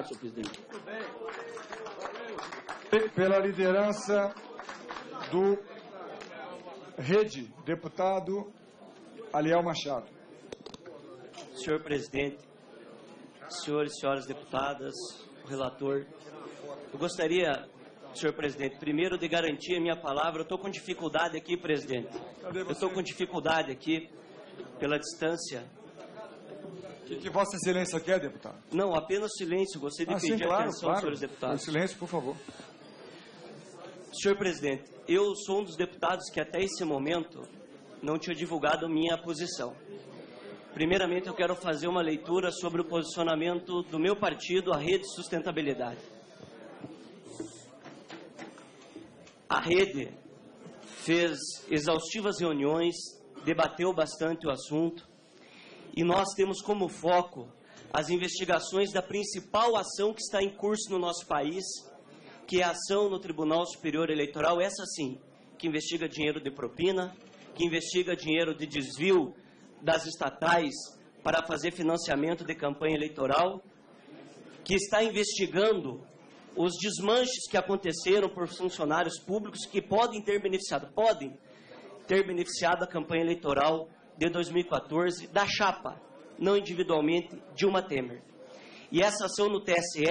Senhor presidente. Pela liderança do Rede, deputado Aliel Machado. Senhor presidente, senhores e senhoras deputadas, o relator, eu gostaria, senhor presidente, primeiro de garantir a minha palavra. Eu estou com dificuldade aqui, presidente. Eu estou com dificuldade aqui pela distância. O que Vossa Excelência quer, deputado? Não, apenas silêncio. Gostaria de pedir atenção, senhores deputados. Silêncio, por favor. Senhor presidente, eu sou um dos deputados que até esse momento não tinha divulgado minha posição. Primeiramente, eu quero fazer uma leitura sobre o posicionamento do meu partido, a Rede Sustentabilidade. A Rede fez exaustivas reuniões, debateu bastante o assunto, e nós temos como foco as investigações da principal ação que está em curso no nosso país, que é a ação no Tribunal Superior Eleitoral, essa sim, que investiga dinheiro de propina, que investiga dinheiro de desvio das estatais para fazer financiamento de campanha eleitoral, que está investigando os desmanches que aconteceram por funcionários públicos que podem ter beneficiado a campanha eleitoral de 2014 da chapa, não individualmente, Dilma Temer. E essa ação no TSE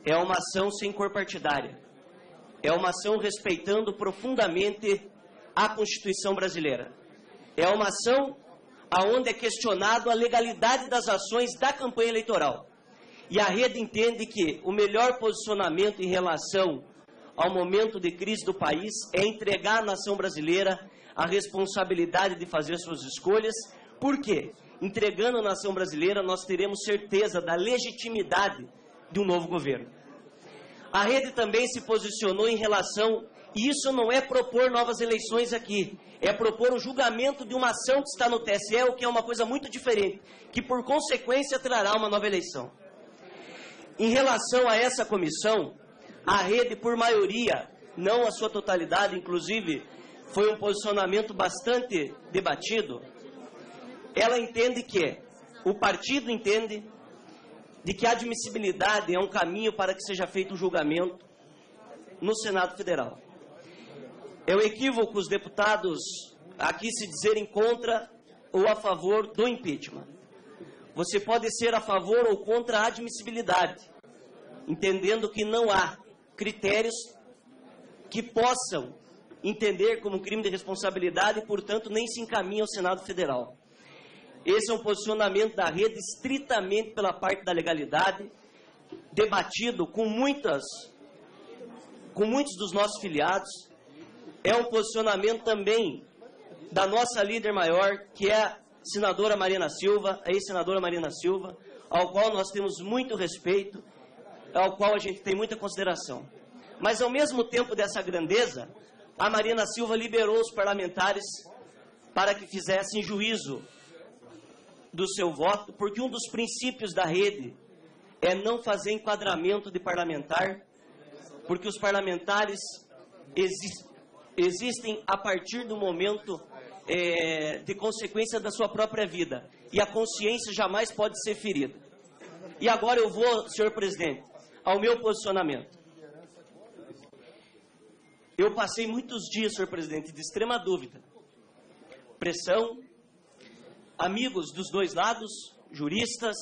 é uma ação sem cor partidária. É uma ação respeitando profundamente a Constituição brasileira. É uma ação onde é questionado a legalidade das ações da campanha eleitoral. E a Rede entende que o melhor posicionamento em relação ao momento de crise do país é entregar à nação brasileira a responsabilidade de fazer suas escolhas. Por quê? Entregando à nação brasileira, nós teremos certeza da legitimidade de um novo governo. A Rede também se posicionou em relação, e isso não é propor novas eleições aqui, é propor o julgamento de uma ação que está no TSE, o que é uma coisa muito diferente, que por consequência trará uma nova eleição. Em relação a essa comissão, a Rede, por maioria, não a sua totalidade, inclusive foi um posicionamento bastante debatido, ela entende que, o partido entende, de que a admissibilidade é um caminho para que seja feito um julgamento no Senado Federal. É um equívoco os deputados aqui se dizerem contra ou a favor do impeachment. Você pode ser a favor ou contra a admissibilidade, entendendo que não há critérios que possam entender como crime de responsabilidade e, portanto, nem se encaminha ao Senado Federal. Esse é um posicionamento da Rede estritamente pela parte da legalidade, debatido com muitos dos nossos filiados. É um posicionamento também da nossa líder maior, que é a senadora Marina Silva, a ex-senadora Marina Silva, ao qual nós temos muito respeito, ao qual a gente tem muita consideração. Mas, ao mesmo tempo dessa grandeza, a Marina Silva liberou os parlamentares para que fizessem juízo do seu voto, porque um dos princípios da Rede é não fazer enquadramento de parlamentar, porque os parlamentares existem a partir do momento de consequência da sua própria vida, e a consciência jamais pode ser ferida. E agora eu vou, senhor presidente, ao meu posicionamento. Eu passei muitos dias, senhor presidente, de extrema dúvida, pressão, amigos dos dois lados, juristas,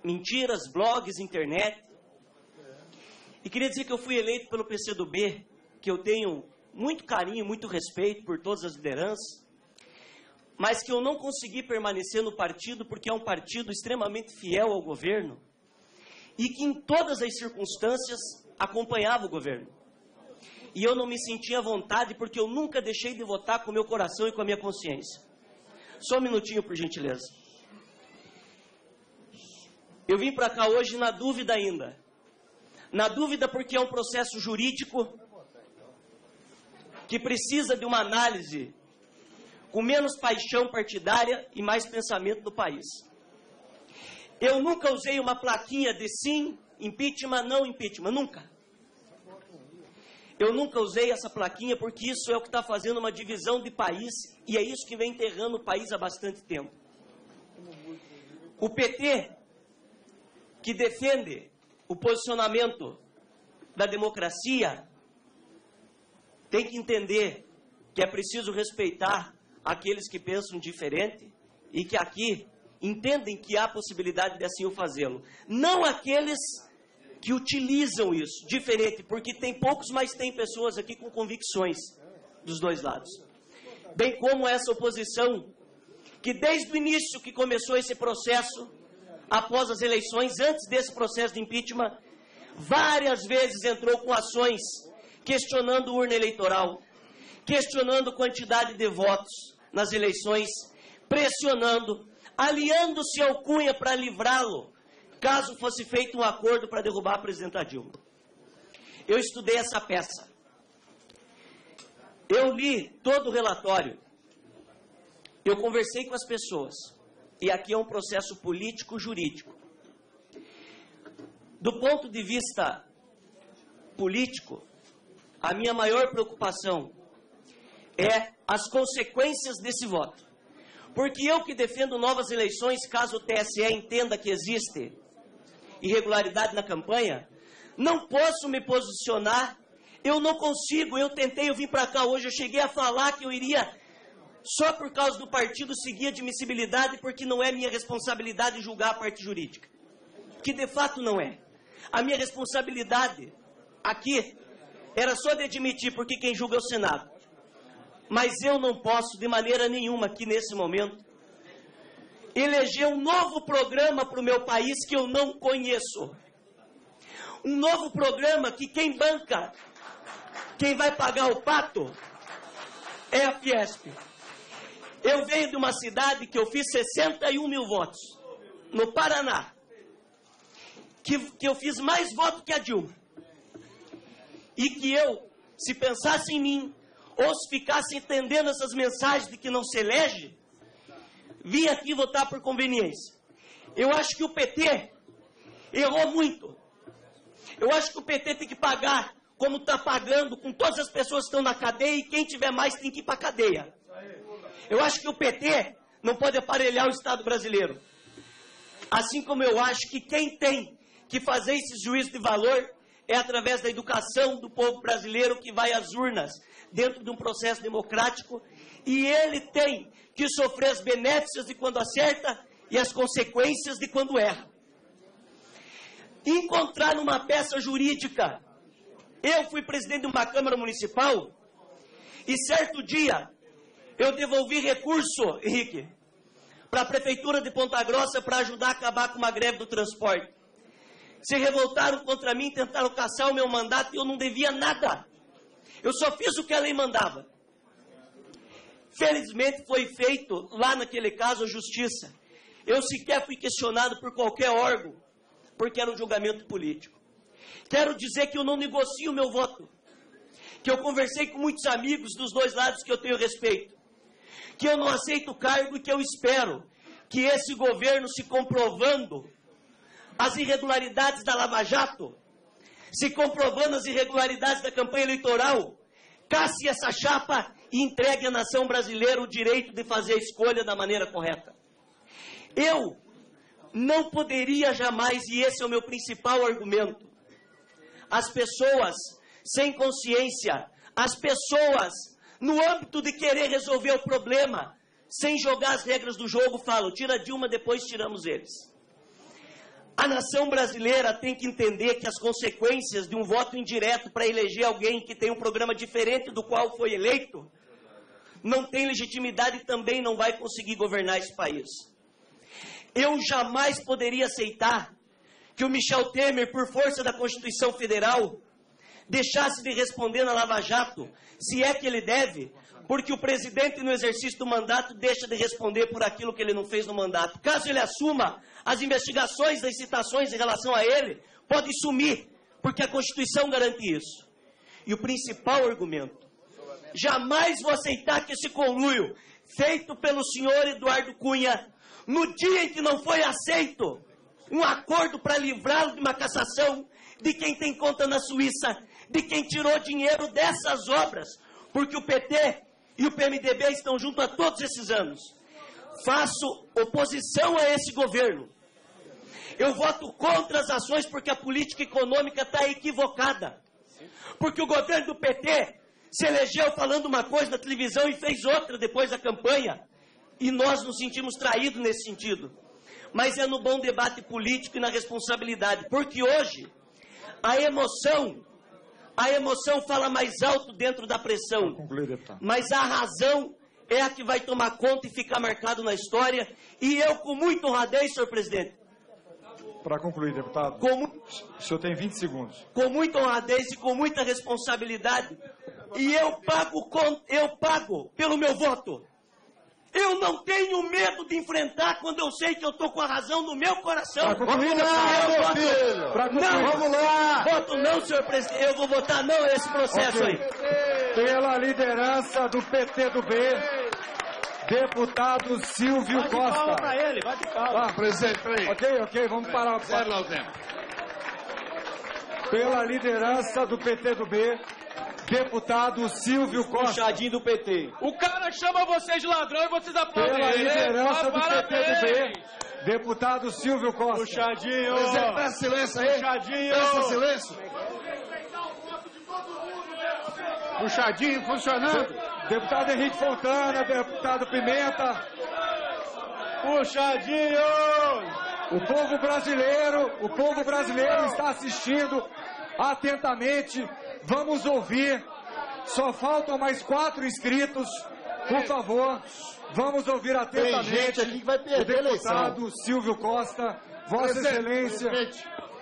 mentiras, blogs, internet. E queria dizer que eu fui eleito pelo PCdoB, que eu tenho muito carinho, muito respeito por todas as lideranças, mas que eu não consegui permanecer no partido porque é um partido extremamente fiel ao governo e que em todas as circunstâncias acompanhava o governo. E eu não me sentia à vontade porque eu nunca deixei de votar com o meu coração e com a minha consciência. Só um minutinho, por gentileza. Eu vim para cá hoje na dúvida ainda. Na dúvida porque é um processo jurídico que precisa de uma análise com menos paixão partidária e mais pensamento do país. Eu nunca usei uma plaquinha de sim, impeachment, não impeachment, nunca. Eu nunca usei essa plaquinha porque isso é o que está fazendo uma divisão de país e é isso que vem enterrando o país há bastante tempo. O PT, que defende o posicionamento da democracia tem que entender que é preciso respeitar aqueles que pensam diferente e que aqui entendem que há possibilidade de assim o fazê-lo. Não aqueles que utilizam isso, diferente, porque tem poucos, mas tem pessoas aqui com convicções dos dois lados. Bem como essa oposição, que desde o início que começou esse processo, após as eleições, antes desse processo de impeachment, várias vezes entrou com ações questionando urna eleitoral, questionando quantidade de votos nas eleições, pressionando, aliando-se ao Cunha para livrá-lo, caso fosse feito um acordo para derrubar a presidenta Dilma. Eu estudei essa peça. Eu li todo o relatório. Eu conversei com as pessoas. E aqui é um processo político-jurídico. Do ponto de vista político, a minha maior preocupação é as consequências desse voto. Porque eu que defendo novas eleições, caso o TSE entenda que existe irregularidade na campanha, não posso me posicionar, eu não consigo, eu tentei, eu vim para cá hoje, eu cheguei a falar que eu iria, só por causa do partido, seguir a admissibilidade, porque não é minha responsabilidade julgar a parte jurídica. Que de fato não é. A minha responsabilidade aqui era só de admitir, porque quem julga é o Senado. Mas eu não posso, de maneira nenhuma, aqui nesse momento, eleger um novo programa para o meu país que eu não conheço. Um novo programa que quem banca, quem vai pagar o pato, é a Fiesp. Eu venho de uma cidade que eu fiz 61 mil votos, no Paraná, que eu fiz mais votos que a Dilma. E que eu, se pensasse em mim, ou se ficasse entendendo essas mensagens de que não se elege, vim aqui votar por conveniência. Eu acho que o PT errou muito. Eu acho que o PT tem que pagar como está pagando com todas as pessoas que estão na cadeia, e quem tiver mais tem que ir para a cadeia. Eu acho que o PT não pode aparelhar o Estado brasileiro. Assim como eu acho que quem tem que fazer esse juízo de valor é através da educação do povo brasileiro que vai às urnas dentro de um processo democrático, e ele tem que sofrer as benéficas de quando acerta e as consequências de quando erra. Encontrar numa peça jurídica. Eu fui presidente de uma Câmara Municipal e certo dia eu devolvi recurso, Henrique, para a Prefeitura de Ponta Grossa para ajudar a acabar com uma greve do transporte. Se revoltaram contra mim, tentaram caçar o meu mandato e eu não devia nada. Eu só fiz o que a lei mandava. Felizmente foi feito, lá naquele caso, a justiça. Eu sequer fui questionado por qualquer órgão, porque era um julgamento político. Quero dizer que eu não negocio o meu voto, que eu conversei com muitos amigos dos dois lados que eu tenho respeito, que eu não aceito o cargo e que eu espero que esse governo, se comprovando as irregularidades da Lava Jato, se comprovando as irregularidades da campanha eleitoral, casse essa chapa e entregue à nação brasileira o direito de fazer a escolha da maneira correta. Eu não poderia jamais, e esse é o meu principal argumento, as pessoas sem consciência, as pessoas no âmbito de querer resolver o problema, sem jogar as regras do jogo, falam, tira Dilma, depois tiramos eles. A nação brasileira tem que entender que as consequências de um voto indireto para eleger alguém que tem um programa diferente do qual foi eleito, não tem legitimidade e também não vai conseguir governar esse país. Eu jamais poderia aceitar que o Michel Temer, por força da Constituição Federal, deixasse de responder na Lava Jato, se é que ele deve, porque o presidente, no exercício do mandato, deixa de responder por aquilo que ele não fez no mandato. Caso ele assuma, as investigações, as citações em relação a ele podem sumir, porque a Constituição garante isso. E o principal argumento, jamais vou aceitar que esse conluio, feito pelo senhor Eduardo Cunha, no dia em que não foi aceito um acordo para livrá-lo de uma cassação, de quem tem conta na Suíça, de quem tirou dinheiro dessas obras, porque o PT e o PMDB estão junto há todos esses anos. Faço oposição a esse governo. Eu voto contra as ações porque a política econômica está equivocada. Porque o governo do PT se elegeu falando uma coisa na televisão e fez outra depois da campanha. E nós nos sentimos traídos nesse sentido. Mas é no bom debate político e na responsabilidade. Porque hoje, a emoção fala mais alto dentro da pressão. Mas a razão é a que vai tomar conta e ficar marcado na história. E eu, com muita honradez, senhor presidente. Para concluir, deputado, o senhor tem 20 segundos. Com muita honradez e com muita responsabilidade. E eu pago pelo meu voto. Eu não tenho medo de enfrentar quando eu sei que eu estou com a razão no meu coração. Vamos lá, filho! Não, vamos lá! Voto não, senhor presidente. Eu vou votar não esse processo aí. Pela liderança do PT do B, deputado Silvio Costa. Vai de palma para ele, vai de palma. Presidente, peraí. Ok, vamos parar. Zero lá o tempo. Pela liderança do PT do B, deputado Silvio Costa. Puxadinho do PT. O cara chama vocês de ladrão e vocês aplaudem. Pela liderança do PT do B, deputado Silvio Costa. Puxadinho. Presidente, peça silêncio aí. Puxadinho. Peça silêncio. Puxadinho, funcionando. Deputado Henrique Fontana, deputado Pimenta. Puxadinho. O povo brasileiro está assistindo atentamente. Vamos ouvir. Só faltam mais 4 inscritos. Por favor, vamos ouvir atentamente. Tem gente aqui que vai perder o deputado Silvio Costa. Vossa Excelência.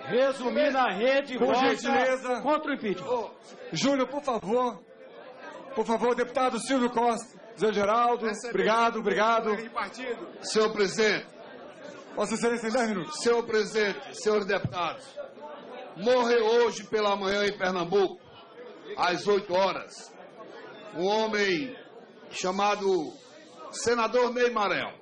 Resumir na rede, por gentileza. Contra o impeachment. Júlio, por favor. Por favor, deputado Silvio Costa. Zé Geraldo, obrigado. Senhor presidente. Vossa Excelência, em 10 minutos. Senhor presidente, senhores deputados. Morreu hoje pela manhã em Pernambuco, às 8 horas, um homem chamado senador Ney Maranhão.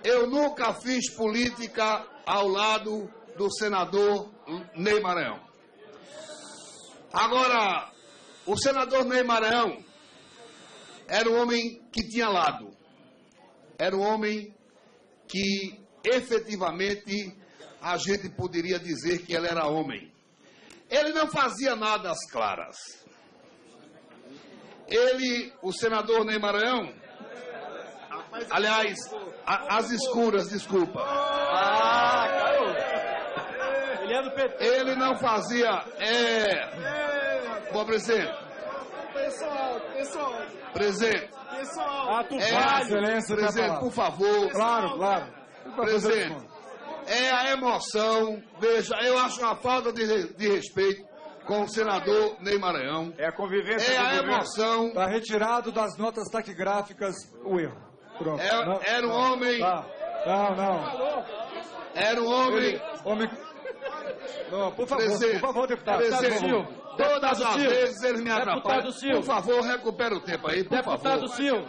Eu nunca fiz política ao lado do senador Ney Maranhão. Agora, o senador Ney Maranhão era um homem que tinha lado. Era um homem que efetivamente a gente poderia dizer que ele era homem. Ele não fazia nada às claras. O senador Ney Maranhão, aliás, às escuras, desculpa. Ele é do PT. Ele não fazia. Bom, presidente. Pessoal. Presidente. Excelência, presidente, por favor. Claro. Presidente, é a emoção. Veja, eu acho uma falta de respeito com o senador Ney Maranhão. É a convivência. É a emoção. Está retirado das notas taquigráficas o erro. Pronto. Era um homem. Não. Era um homem. Não, por favor, deputado. Presidente, todas as vezes eles me atrapalham. Por favor, recupera o tempo aí, por favor. Deputado Silvio.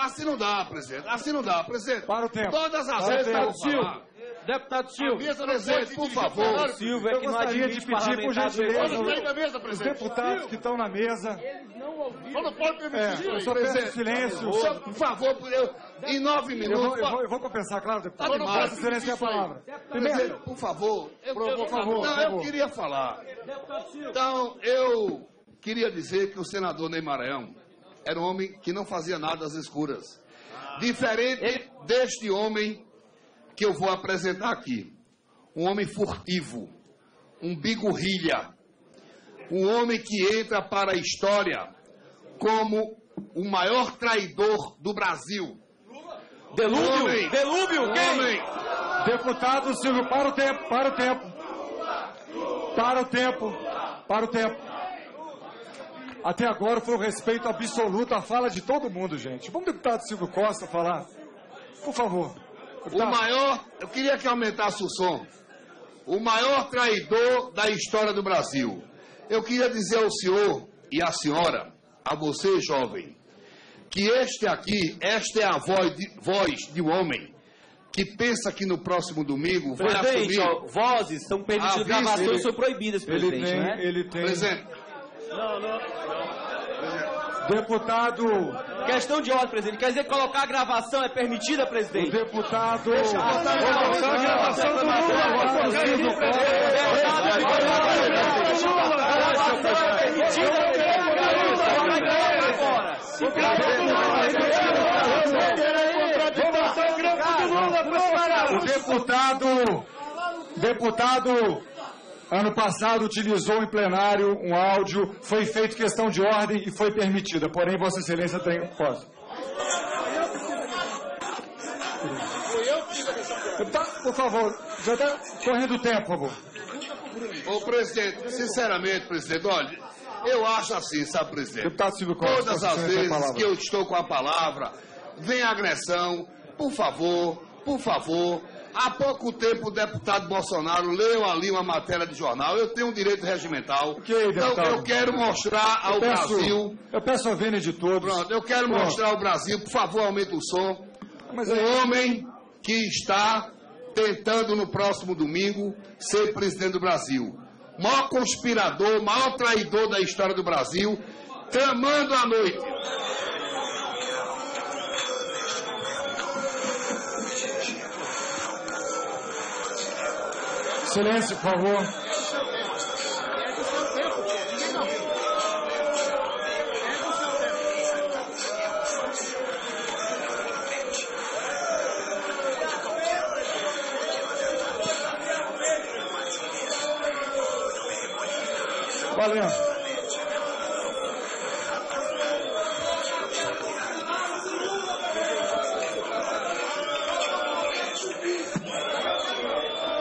Assim não dá, presidente. Assim não dá, presidente. Para o tempo. Todas as vezes eu vou falar. Deputado Silvio. Presidente, por favor. Silvio, eu gostaria de pedir, por gentileza, os presidente. deputados que estão na mesa. Não pode permitir. Eu só peço silêncio. Por favor, em 9 minutos. Eu vou compensar, claro, deputado. Vossa Excelência, a palavra. Primeiro, por favor. Por favor. Não, eu queria falar. Então, eu queria dizer que o senador Ney Maranhão era um homem que não fazia nada às escuras. Diferente deste homem que eu vou apresentar aqui. Um homem furtivo, um bigorrilha, um homem que entra para a história como o maior traidor do Brasil. Delúvio, quem? Deputado Silvio, para o tempo. Até agora foi um respeito absoluto à fala de todo mundo, gente. Vamos, deputado Silvio Costa, falar? Por favor. Eu queria que aumentasse o som. O maior traidor da história do Brasil. Eu queria dizer ao senhor e à senhora, a você, jovem, que esta é a voz de um homem que pensa que no próximo domingo vai presidente, assumir... vozes são permitidas, gravações são proibidas, presidente, Ele tem... Presidente. Não. Deputado... Questão de ordem, presidente. Quer dizer que colocar a gravação é permitida, O presidente? deputado... O deputado, ano passado, utilizou em plenário um áudio, foi feito questão de ordem e foi permitida. Porém, Vossa Excelência tem... Posso? Deputado, por favor, já está correndo o tempo, por favor. Ô, presidente, sinceramente, presidente, olha, eu acho assim, sabe, presidente? Deputado Silvio Costa, todas as vezes que eu estou com a palavra, vem agressão, por favor, Há pouco tempo o deputado Bolsonaro leu ali uma matéria de jornal, eu tenho um direito regimental, Okay, então eu quero mostrar ao Brasil... Eu peço a vênia de todos. Pronto, eu quero mostrar ao Brasil, por favor, aumente o som, um homem que está tentando no próximo domingo ser presidente do Brasil. Maior conspirador, maior traidor da história do Brasil, tramando a noite. Silêncio, por favor. Valeu.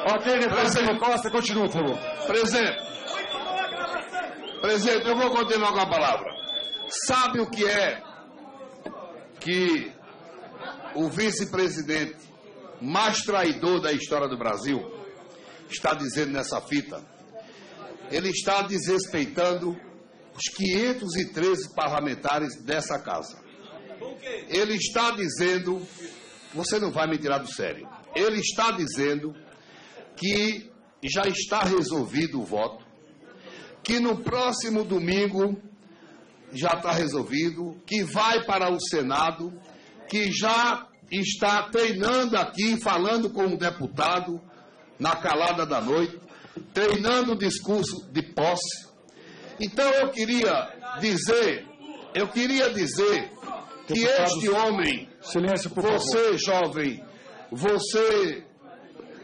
Ok, deputado Costa, continua, por favor. Presidente, eu vou continuar com a palavra. Sabe o que é que o vice-presidente mais traidor da história do Brasil está dizendo nessa fita? Ele está desrespeitando os 513 parlamentares dessa casa. Ele está dizendo, você não vai me tirar do sério, ele está dizendo que já está resolvido o voto, que no próximo domingo já está resolvido, que vai para o Senado, que já está treinando aqui, falando com o deputado na calada da noite, treinando o discurso de posse. Então eu queria dizer que este homem, silêncio, por favor. você jovem, você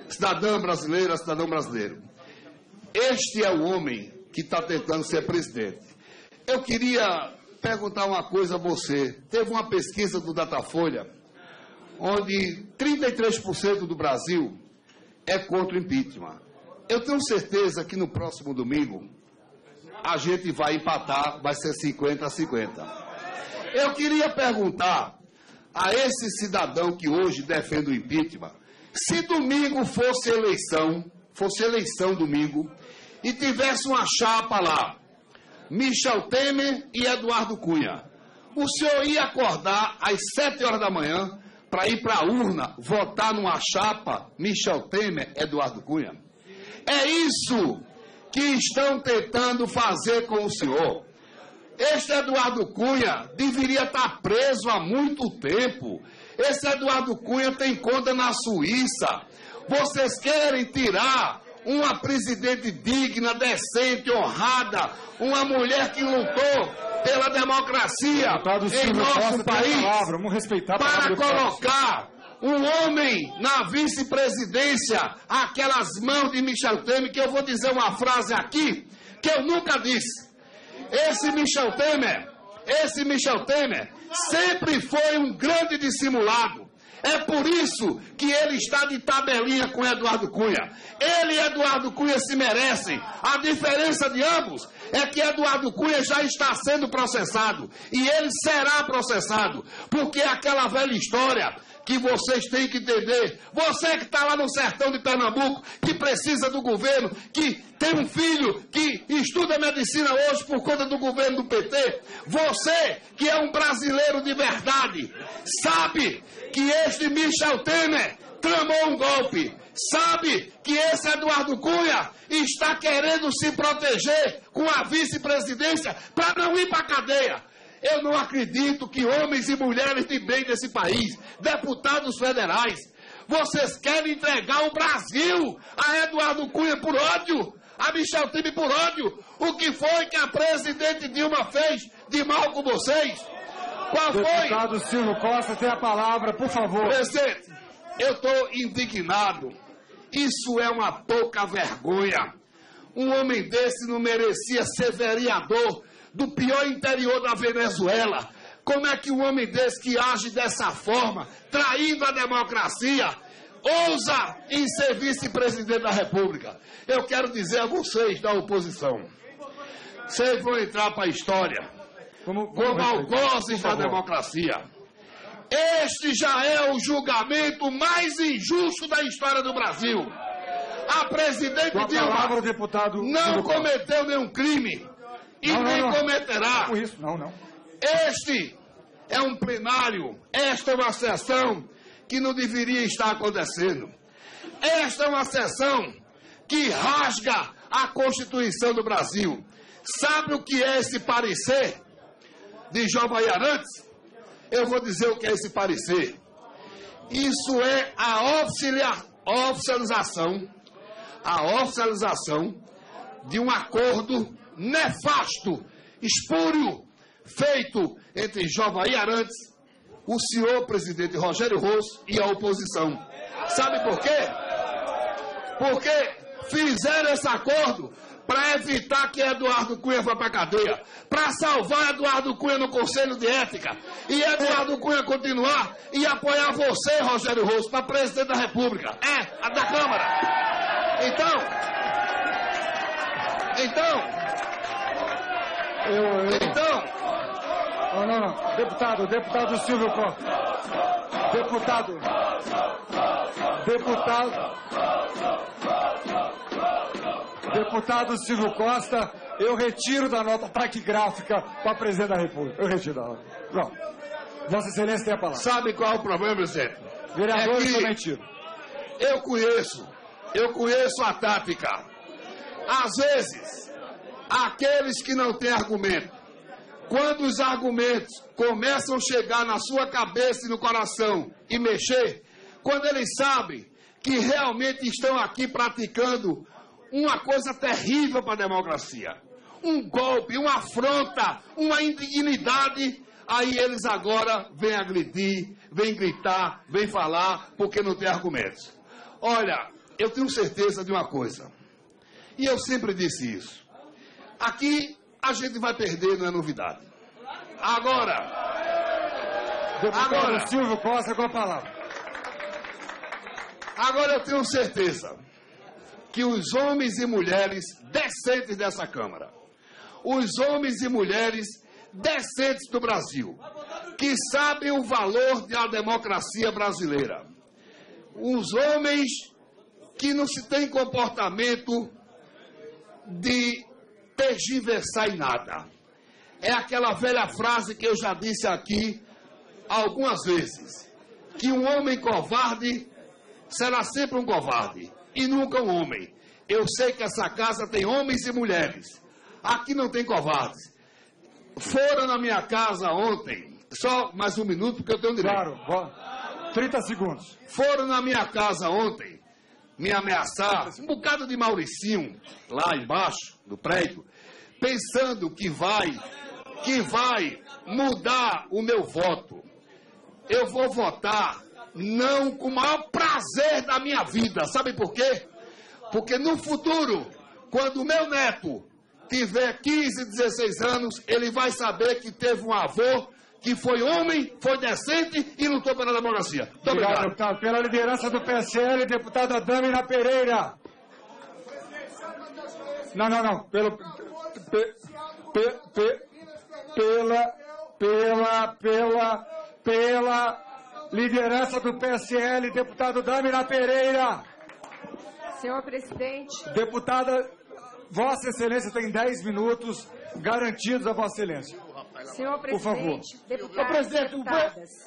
cidadã brasileira, cidadão brasileiro, este é o homem que está tentando ser presidente. Eu queria perguntar uma coisa a você. Teve uma pesquisa do Datafolha, onde 33% do Brasil é contra o impeachment. Eu tenho certeza que no próximo domingo a gente vai empatar, vai ser 50-50. Eu queria perguntar a esse cidadão que hoje defende o impeachment, se domingo fosse eleição domingo, e tivesse uma chapa lá, Michel Temer e Eduardo Cunha, o senhor ia acordar às 7 horas da manhã para ir para a urna votar numa chapa Michel Temer, Eduardo Cunha? É isso que estão tentando fazer com o senhor. Este Eduardo Cunha deveria estar preso há muito tempo. Esse Eduardo Cunha tem conta na Suíça. Vocês querem tirar uma presidente digna, decente, honrada, uma mulher que lutou pela democracia em nosso país, para colocar um homem na vice-presidência, aquelas mãos de Michel Temer, que eu vou dizer uma frase aqui que eu nunca disse. Esse Michel Temer sempre foi um grande dissimulado. É por isso que ele está de tabelinha com Eduardo Cunha. Ele e Eduardo Cunha se merecem. A diferença de ambos é que Eduardo Cunha já está sendo processado. E ele será processado. Porque é aquela velha história que vocês têm que entender. Você que está lá no sertão de Pernambuco, que precisa do governo, que tem um filho que estuda medicina hoje por conta do governo do PT. Você que é um brasileiro de verdade, sabe que este Michel Temer tramou um golpe. Sabe que esse Eduardo Cunha está querendo se proteger com a vice-presidência para não ir para a cadeia. Eu não acredito que homens e mulheres de bem desse país, deputados federais, vocês querem entregar o Brasil a Eduardo Cunha por ódio, a Michel Temer por ódio. O que foi que a presidente Dilma fez de mal com vocês? Qual foi? Deputado Silvio Costa tem a palavra, por favor. Presidente, eu estou indignado. Isso é uma pouca vergonha. Um homem desse não merecia ser vereador do pior interior da Venezuela. Como é que um homem desse que age dessa forma, traindo a democracia, ousa em ser vice-presidente da República? Eu quero dizer a vocês da oposição, vocês vão entrar para a história como algozes da democracia. Este já é o julgamento mais injusto da história do Brasil. A presidente Dilma não cometeu nenhum crime e nem cometerá. Não. Este é um plenário, esta é uma sessão que não deveria estar acontecendo. Esta é uma sessão que rasga a Constituição do Brasil. Sabe o que é esse parecer de João Arantes? Eu vou dizer o que é esse parecer. Isso é a oficialização de um acordo nefasto, espúrio, feito entre Jovem Arantes, o senhor presidente Rogério Rosso e a oposição. Sabe por quê? Porque fizeram esse acordo para evitar que Eduardo Cunha vá para a cadeia, para salvar Eduardo Cunha no Conselho de Ética, e Eduardo Cunha continuar e apoiar você, Rogério Rosso, para presidente da República. A da Câmara. Não. Deputado Silvio Costa. Deputado Silvio Costa, eu retiro da nota taquigráfica para presidente da República. Eu retiro da nota. Pronto. Vossa Excelência tem a palavra. Sabe qual é o problema, presidente? Vereadores também tiro. Eu conheço a tática. Às vezes, aqueles que não têm argumento, quando os argumentos começam a chegar na sua cabeça e no coração e mexer, quando eles sabem que realmente estão aqui praticando uma coisa terrível para a democracia, um golpe, uma afronta, uma indignidade, aí eles agora vêm agredir, vêm gritar, vêm falar, porque não tem argumentos. Olha, eu tenho certeza de uma coisa, e eu sempre disse isso, aqui a gente vai perder, não é novidade. Deputado Silvio Costa com a palavra. Agora eu tenho certeza que os homens e mulheres decentes dessa Câmara, os homens e mulheres decentes do Brasil, que sabem o valor da democracia brasileira, os homens que não se têm comportamento de tergiversar em nada. É aquela velha frase que eu já disse aqui algumas vezes, que um homem covarde será sempre um covarde e nunca um homem. Eu sei que essa casa tem homens e mulheres. Aqui não tem covardes. Foram na minha casa ontem, só mais um minuto porque eu tenho direito. Claro, 30 segundos. Foram na minha casa ontem me ameaçar, um bocado de Mauricinho, lá embaixo do prédio, pensando que vai mudar o meu voto. Eu vou votar não com o maior prazer da minha vida. Sabe por quê? Porque no futuro, quando o meu neto tiver 15, 16 anos, ele vai saber que teve um avô que foi homem, foi decente e lutou pela democracia. Muito obrigado. Deputado. Pela liderança do PSL, deputada Dâmina Pereira. Não. Pela liderança do PSL, deputado Dâmina Pereira. Senhor presidente. Deputada, Vossa Excelência tem 10 minutos garantidos a Vossa Excelência. Senhor presidente, deputados, presidente,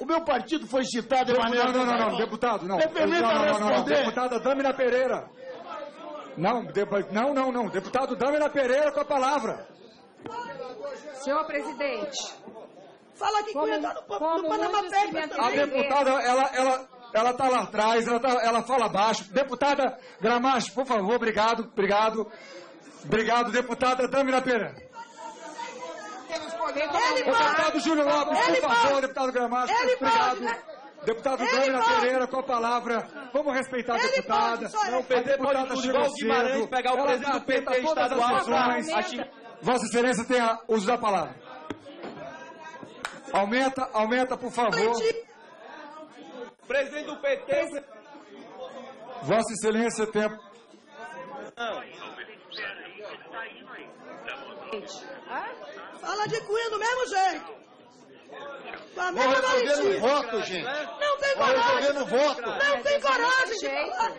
o meu partido foi citado de maneira... Não, deputado, não. Não, deputada Dâmina Pereira. Não, deputado Dâmina Pereira com a palavra. Senhor presidente, Fala que Cunha está no Panama Papers A também. deputada, ela está lá atrás, ela fala baixo. Deputada Gramacho, por favor, obrigado. Obrigado, deputada Dâmina Pereira. Deputado Júlio Lopes, por favor, deputado Gramacho, obrigado. Deputado Dâmina Pereira, com a palavra. Vamos respeitar a deputada. O PT pode igual o Guimarães pegar o presidente do PT estadual. Vossa Excelência tem o uso da palavra. Aumenta, por favor. Presidente do PT. Vossa Excelência tem... Fala de Cunha do mesmo jeito. Vou resolver no voto, gente. Não tem Vou coragem. resolver no voto. Não tem coragem de falar.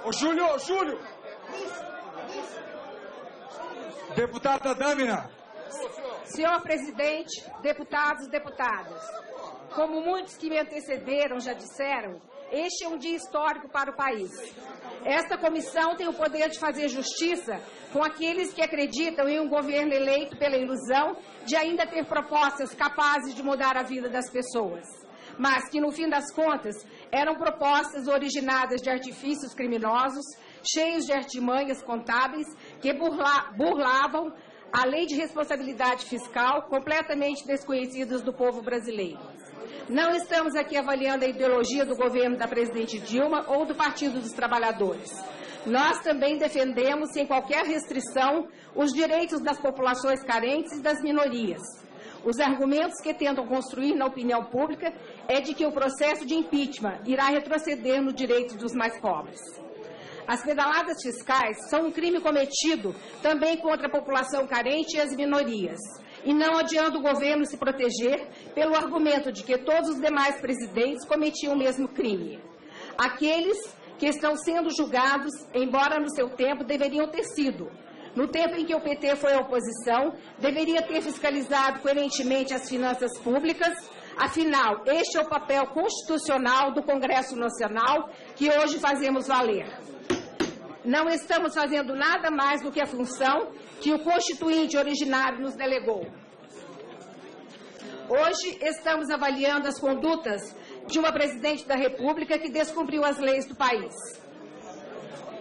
Ô, Júlio! Deputada Dâmina. Senhor presidente, deputados e deputadas, como muitos que me antecederam já disseram, este é um dia histórico para o país. Esta comissão tem o poder de fazer justiça com aqueles que acreditam em um governo eleito pela ilusão de ainda ter propostas capazes de mudar a vida das pessoas, mas que, no fim das contas, eram propostas originadas de artifícios criminosos, cheios de artimanhas contábeis, que burlavam a lei de responsabilidade fiscal, completamente desconhecidas do povo brasileiro. Não estamos aqui avaliando a ideologia do governo da presidente Dilma ou do Partido dos Trabalhadores. Nós também defendemos, sem qualquer restrição, os direitos das populações carentes e das minorias. Os argumentos que tentam construir na opinião pública é de que o processo de impeachment irá retroceder no direito dos mais pobres. As pedaladas fiscais são um crime cometido também contra a população carente e as minorias. E não adianta o governo se proteger pelo argumento de que todos os demais presidentes cometiam o mesmo crime. Aqueles que estão sendo julgados, embora no seu tempo deveriam ter sido. No tempo em que o PT foi à oposição, deveria ter fiscalizado coerentemente as finanças públicas. Afinal, este é o papel constitucional do Congresso Nacional que hoje fazemos valer. Não estamos fazendo nada mais do que a função que o Constituinte originário nos delegou. Hoje estamos avaliando as condutas de uma presidente da República que descumpriu as leis do país.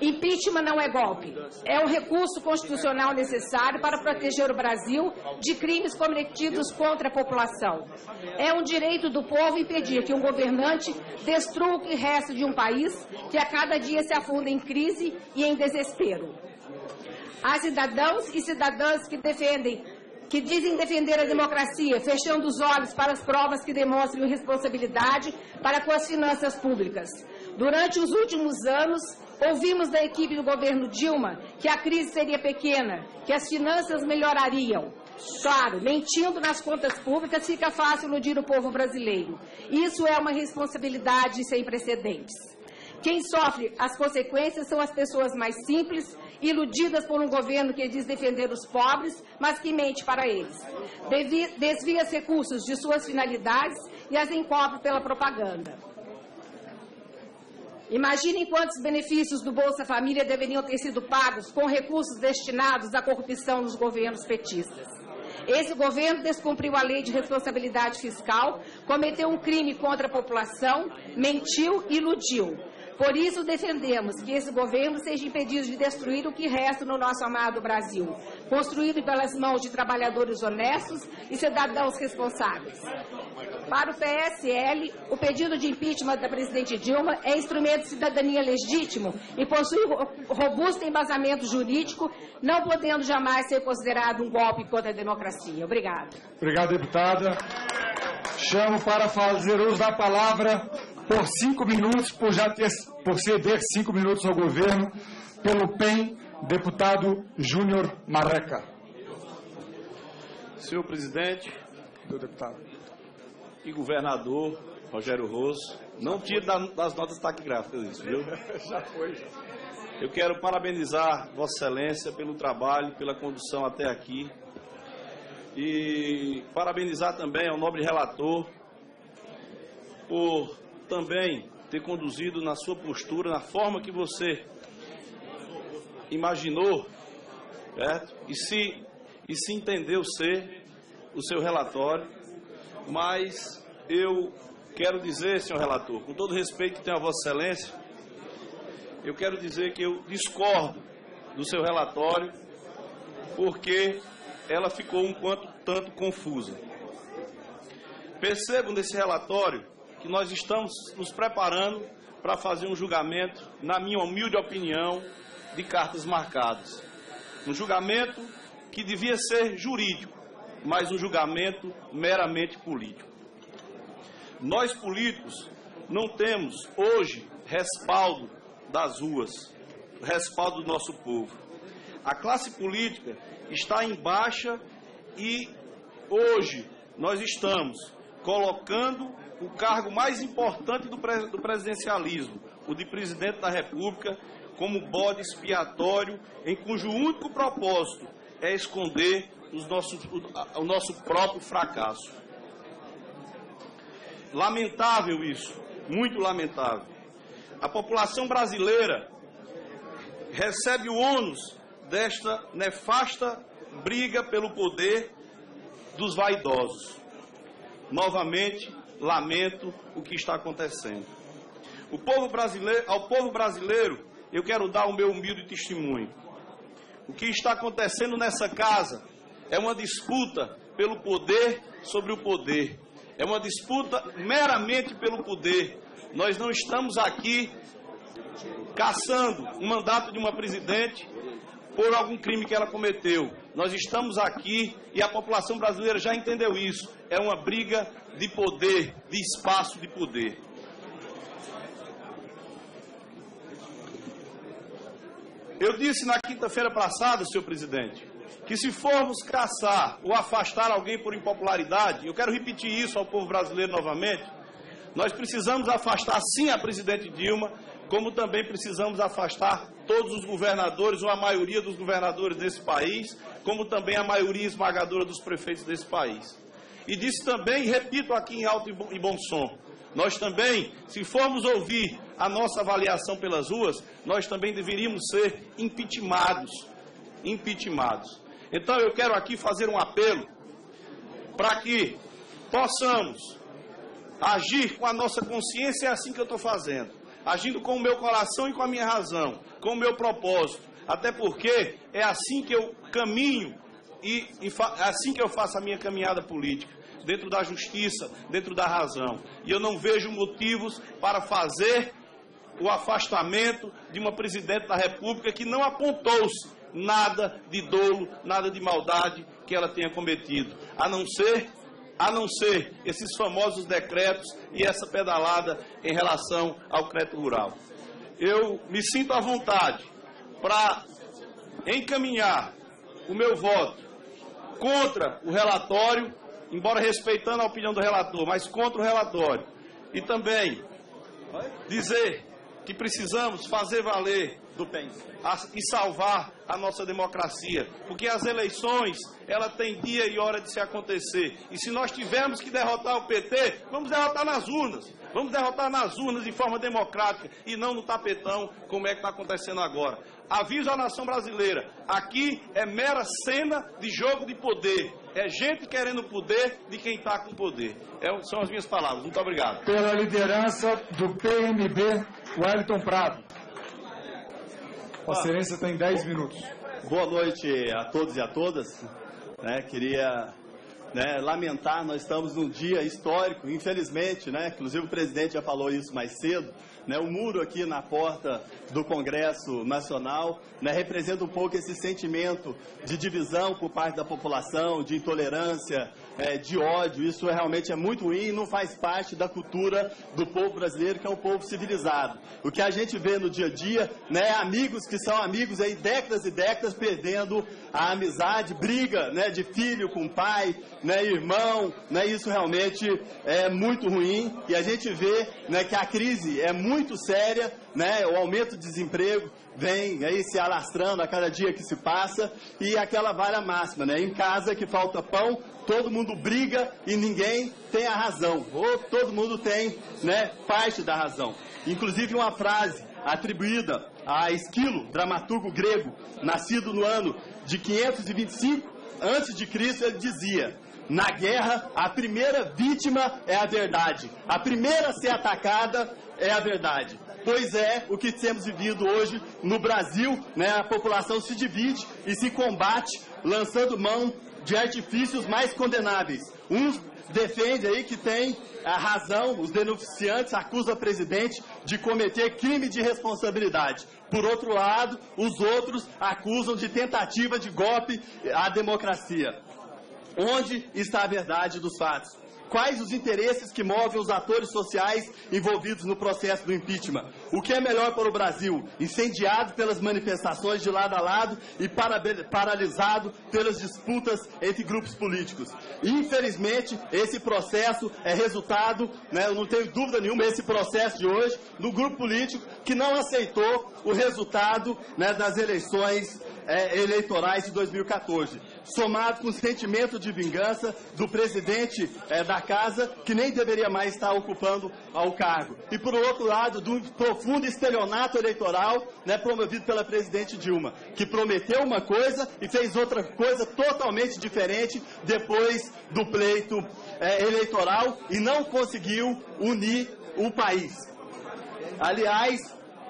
Impeachment não é golpe. É um recurso constitucional necessário para proteger o Brasil de crimes cometidos contra a população. É um direito do povo impedir que um governante destrua o que resta de um país que a cada dia se afunda em crise e em desespero. Há cidadãos e cidadãs que dizem defender a democracia, fechando os olhos para as provas que demonstram irresponsabilidade para com as finanças públicas. Durante os últimos anos, ouvimos da equipe do governo Dilma que a crise seria pequena, que as finanças melhorariam. Claro, mentindo nas contas públicas fica fácil iludir o povo brasileiro. Isso é uma responsabilidade sem precedentes. Quem sofre as consequências são as pessoas mais simples, iludidas por um governo que diz defender os pobres, mas que mente para eles. Desvia os recursos de suas finalidades e as encobre pela propaganda. Imaginem quantos benefícios do Bolsa Família deveriam ter sido pagos com recursos destinados à corrupção nos governos petistas. Esse governo descumpriu a lei de responsabilidade fiscal, cometeu um crime contra a população, mentiu e iludiu. Por isso, defendemos que esse governo seja impedido de destruir o que resta no nosso amado Brasil, construído pelas mãos de trabalhadores honestos e cidadãos responsáveis. Para o PSL, o pedido de impeachment da presidente Dilma é instrumento de cidadania legítimo e possui robusto embasamento jurídico, não podendo jamais ser considerado um golpe contra a democracia. Obrigada. Obrigado, deputada. Chamo para fazer uso da palavra por 5 minutos, por ceder 5 minutos ao governo, pelo PEN, deputado Júnior Marreca. Senhor presidente, deputado e governador Rogério Rosso, não tire das notas taquigráficas isso, viu? Já foi. Eu quero parabenizar Vossa Excelência pelo trabalho, pela condução até aqui. E parabenizar também ao nobre relator por também ter conduzido na sua postura, na forma que você imaginou, certo? E se entendeu ser o seu relatório, mas eu quero dizer, senhor relator, com todo o respeito que tenho a Vossa Excelência, eu quero dizer que eu discordo do seu relatório, porque ela ficou um tanto confusa. Percebo nesse relatório que nós estamos nos preparando para fazer um julgamento, na minha humilde opinião, de cartas marcadas. Um julgamento que devia ser jurídico, mas um julgamento meramente político. Nós políticos não temos hoje respaldo das ruas, respaldo do nosso povo. A classe política está em baixa e hoje nós estamos colocando o cargo mais importante do presidencialismo, o de presidente da República, como bode expiatório, em cujo único propósito é esconder o nosso próprio fracasso. Lamentável isso, muito lamentável. A população brasileira recebe o ônus desta nefasta briga pelo poder dos vaidosos. Novamente, lamento o que está acontecendo. Ao povo brasileiro, eu quero dar o meu humilde testemunho. O que está acontecendo nessa casa é uma disputa pelo poder sobre o poder. É uma disputa meramente pelo poder. Nós não estamos aqui caçando o mandato de uma presidente por algum crime que ela cometeu. Nós estamos aqui, e a população brasileira já entendeu isso, é uma briga de poder, de espaço de poder. Eu disse na quinta-feira passada, senhor presidente, que se formos caçar ou afastar alguém por impopularidade, eu quero repetir isso ao povo brasileiro novamente, nós precisamos afastar sim a presidente Dilma, como também precisamos afastar todos os governadores, ou a maioria dos governadores desse país, como também a maioria esmagadora dos prefeitos desse país. E disse também, e repito aqui em alto e bom som, nós também, se formos ouvir a nossa avaliação pelas ruas, nós também deveríamos ser impeachmentados. Então eu quero aqui fazer um apelo para que possamos agir com a nossa consciência, é assim que eu estou fazendo, agindo com o meu coração e com a minha razão, com o meu propósito, até porque é assim que eu caminho e é assim que eu faço a minha caminhada política, dentro da justiça, dentro da razão. E eu não vejo motivos para fazer o afastamento de uma presidente da República que não apontou-se nada de dolo, nada de maldade que ela tenha cometido, a não ser esses famosos decretos e essa pedalada em relação ao crédito rural. Eu me sinto à vontade para encaminhar o meu voto contra o relatório, embora respeitando a opinião do relator, mas contra o relatório. E também dizer que precisamos fazer valer e salvar a nossa democracia, porque as eleições, ela tem dia e hora de se acontecer, e se nós tivermos que derrotar o PT, vamos derrotar nas urnas de forma democrática, e não no tapetão, como é que está acontecendo agora. Aviso à nação brasileira, aqui é mera cena de jogo de poder, é gente querendo poder de quem está com poder. São as minhas palavras, muito obrigado. Pela liderança do PMB, Wellington Prado. Vossa Excelência tem 10 minutos. Boa noite a todos e a todas. Queria lamentar, nós estamos num dia histórico, infelizmente, inclusive o presidente já falou isso mais cedo, o muro aqui na porta do Congresso Nacional representa um pouco esse sentimento de divisão por parte da população, de intolerância, de ódio. Isso realmente é muito ruim e não faz parte da cultura do povo brasileiro, que é um povo civilizado. O que a gente vê no dia a dia, amigos que são amigos aí décadas e décadas perdendo a amizade, briga, de filho com pai, irmão, isso realmente é muito ruim, e a gente vê, que a crise é muito séria, o aumento do desemprego vem aí se alastrando a cada dia que se passa, e aquela vara máxima, em casa que falta pão, todo mundo briga e ninguém tem a razão, ou todo mundo tem, parte da razão. Inclusive uma frase atribuída a Esquilo, dramaturgo grego, nascido no ano de 525 a.C., ele dizia: Na guerra, a primeira vítima é a verdade. A primeira a ser atacada é a verdade. Pois é o que temos vivido hoje no Brasil, né? A população se divide e se combate lançando mão de artifícios mais condenáveis. Uns defendem aí que tem a razão, os denunciantes acusam o presidente de cometer crime de responsabilidade. Por outro lado, os outros acusam de tentativa de golpe à democracia. Onde está a verdade dos fatos? Quais os interesses que movem os atores sociais envolvidos no processo do impeachment? O que é melhor para o Brasil? Incendiado pelas manifestações de lado a lado e paralisado pelas disputas entre grupos políticos. Infelizmente, esse processo é resultado, né, eu não tenho dúvida nenhuma, esse processo de hoje, do grupo político que não aceitou o resultado, né, das eleições eleitorais de 2014, somado com o sentimento de vingança do presidente da casa, que nem deveria mais estar ocupando o cargo. E, por outro lado, do profundo estelionato eleitoral, né, promovido pela presidente Dilma, que prometeu uma coisa e fez outra coisa totalmente diferente depois do pleito eleitoral e não conseguiu unir o país. Aliás,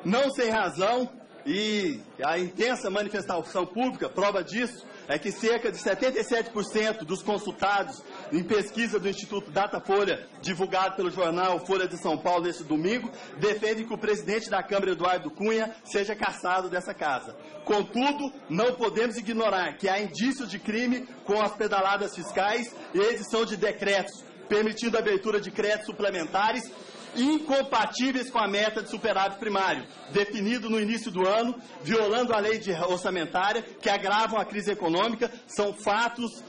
não sem razão, e a intensa manifestação pública, prova disso, é que cerca de 77% dos consultados em pesquisa do Instituto Datafolha, divulgado pelo jornal Folha de São Paulo neste domingo, defendem que o presidente da Câmara, Eduardo Cunha, seja cassado dessa casa. Contudo, não podemos ignorar que há indícios de crime com as pedaladas fiscais e a edição de decretos, permitindo a abertura de créditos suplementares incompatíveis com a meta de superávit primário, definido no início do ano, violando a lei orçamentária, que agravam a crise econômica, são fatos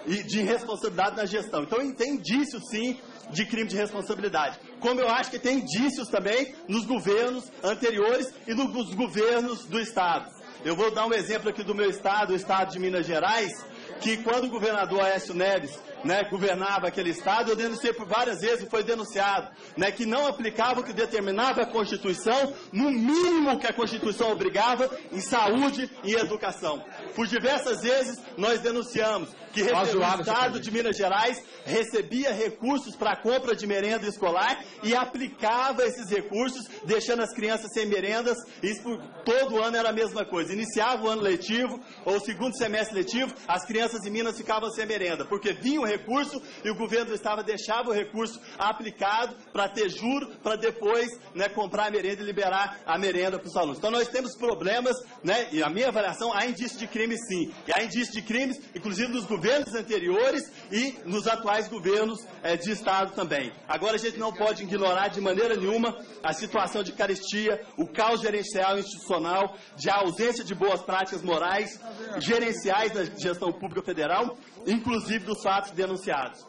de irresponsabilidade na gestão. Então, tem indícios, sim, de crime de responsabilidade. Como eu acho que tem indícios também nos governos anteriores e nos governos do Estado. Eu vou dar um exemplo aqui do meu Estado, o Estado de Minas Gerais, que quando o governador Aécio Neves, né, governava aquele Estado, eu denunciei por várias vezes e foi denunciado, né, que não aplicava o que determinava a Constituição, no mínimo que a Constituição obrigava, em saúde e educação. Por diversas vezes nós denunciamos que o Estado de Minas Gerais recebia recursos para a compra de merenda escolar e aplicava esses recursos, deixando as crianças sem merendas. Isso por todo ano era a mesma coisa. Iniciava o ano letivo, ou o segundo semestre letivo, as crianças em Minas ficavam sem merenda, porque vinha o recurso e o governo do Estado deixava o recurso aplicado para ter juro, para depois, né, comprar a merenda e liberar a merenda para os alunos. Então nós temos problemas, né, e a minha avaliação, há indício de crime sim, e há indício de crimes, inclusive nos governos anteriores e nos atuais governos de Estado também. Agora a gente não pode ignorar de maneira nenhuma a situação de carestia, o caos gerencial e institucional, de ausência de boas práticas morais, gerenciais da gestão pública federal, inclusive dos fatos denunciados.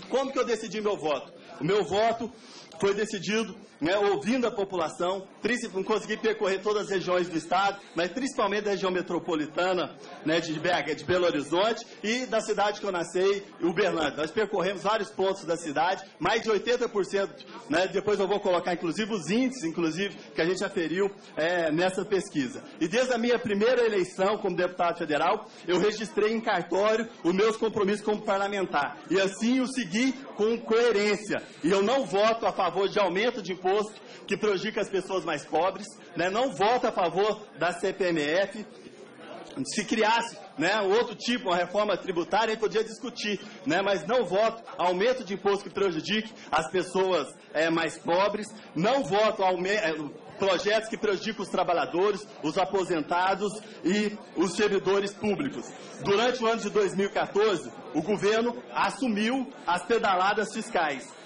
Como que eu decidi meu voto? O meu voto foi decidido, né, ouvindo a população, não consegui percorrer todas as regiões do Estado, mas principalmente da região metropolitana, né, de BH, de Belo Horizonte e da cidade que eu nasci, Uberlândia. Nós percorremos vários pontos da cidade, mais de 80%, né, depois eu vou colocar inclusive os índices, inclusive, que a gente aferiu nessa pesquisa. E desde a minha primeira eleição como deputado federal, eu registrei em cartório os meus compromissos como parlamentar. E assim o segui com coerência. E eu não voto a favor de aumento de imposto que prejudica as pessoas mais pobres, né? Não voto a favor da CPMF. Se criasse, né, outro tipo, uma reforma tributária, a gente podia discutir, né, mas não voto aumento de imposto que prejudique as pessoas mais pobres, não voto projetos que prejudicam os trabalhadores, os aposentados e os servidores públicos. Durante o ano de 2014, o governo assumiu as pedaladas fiscais.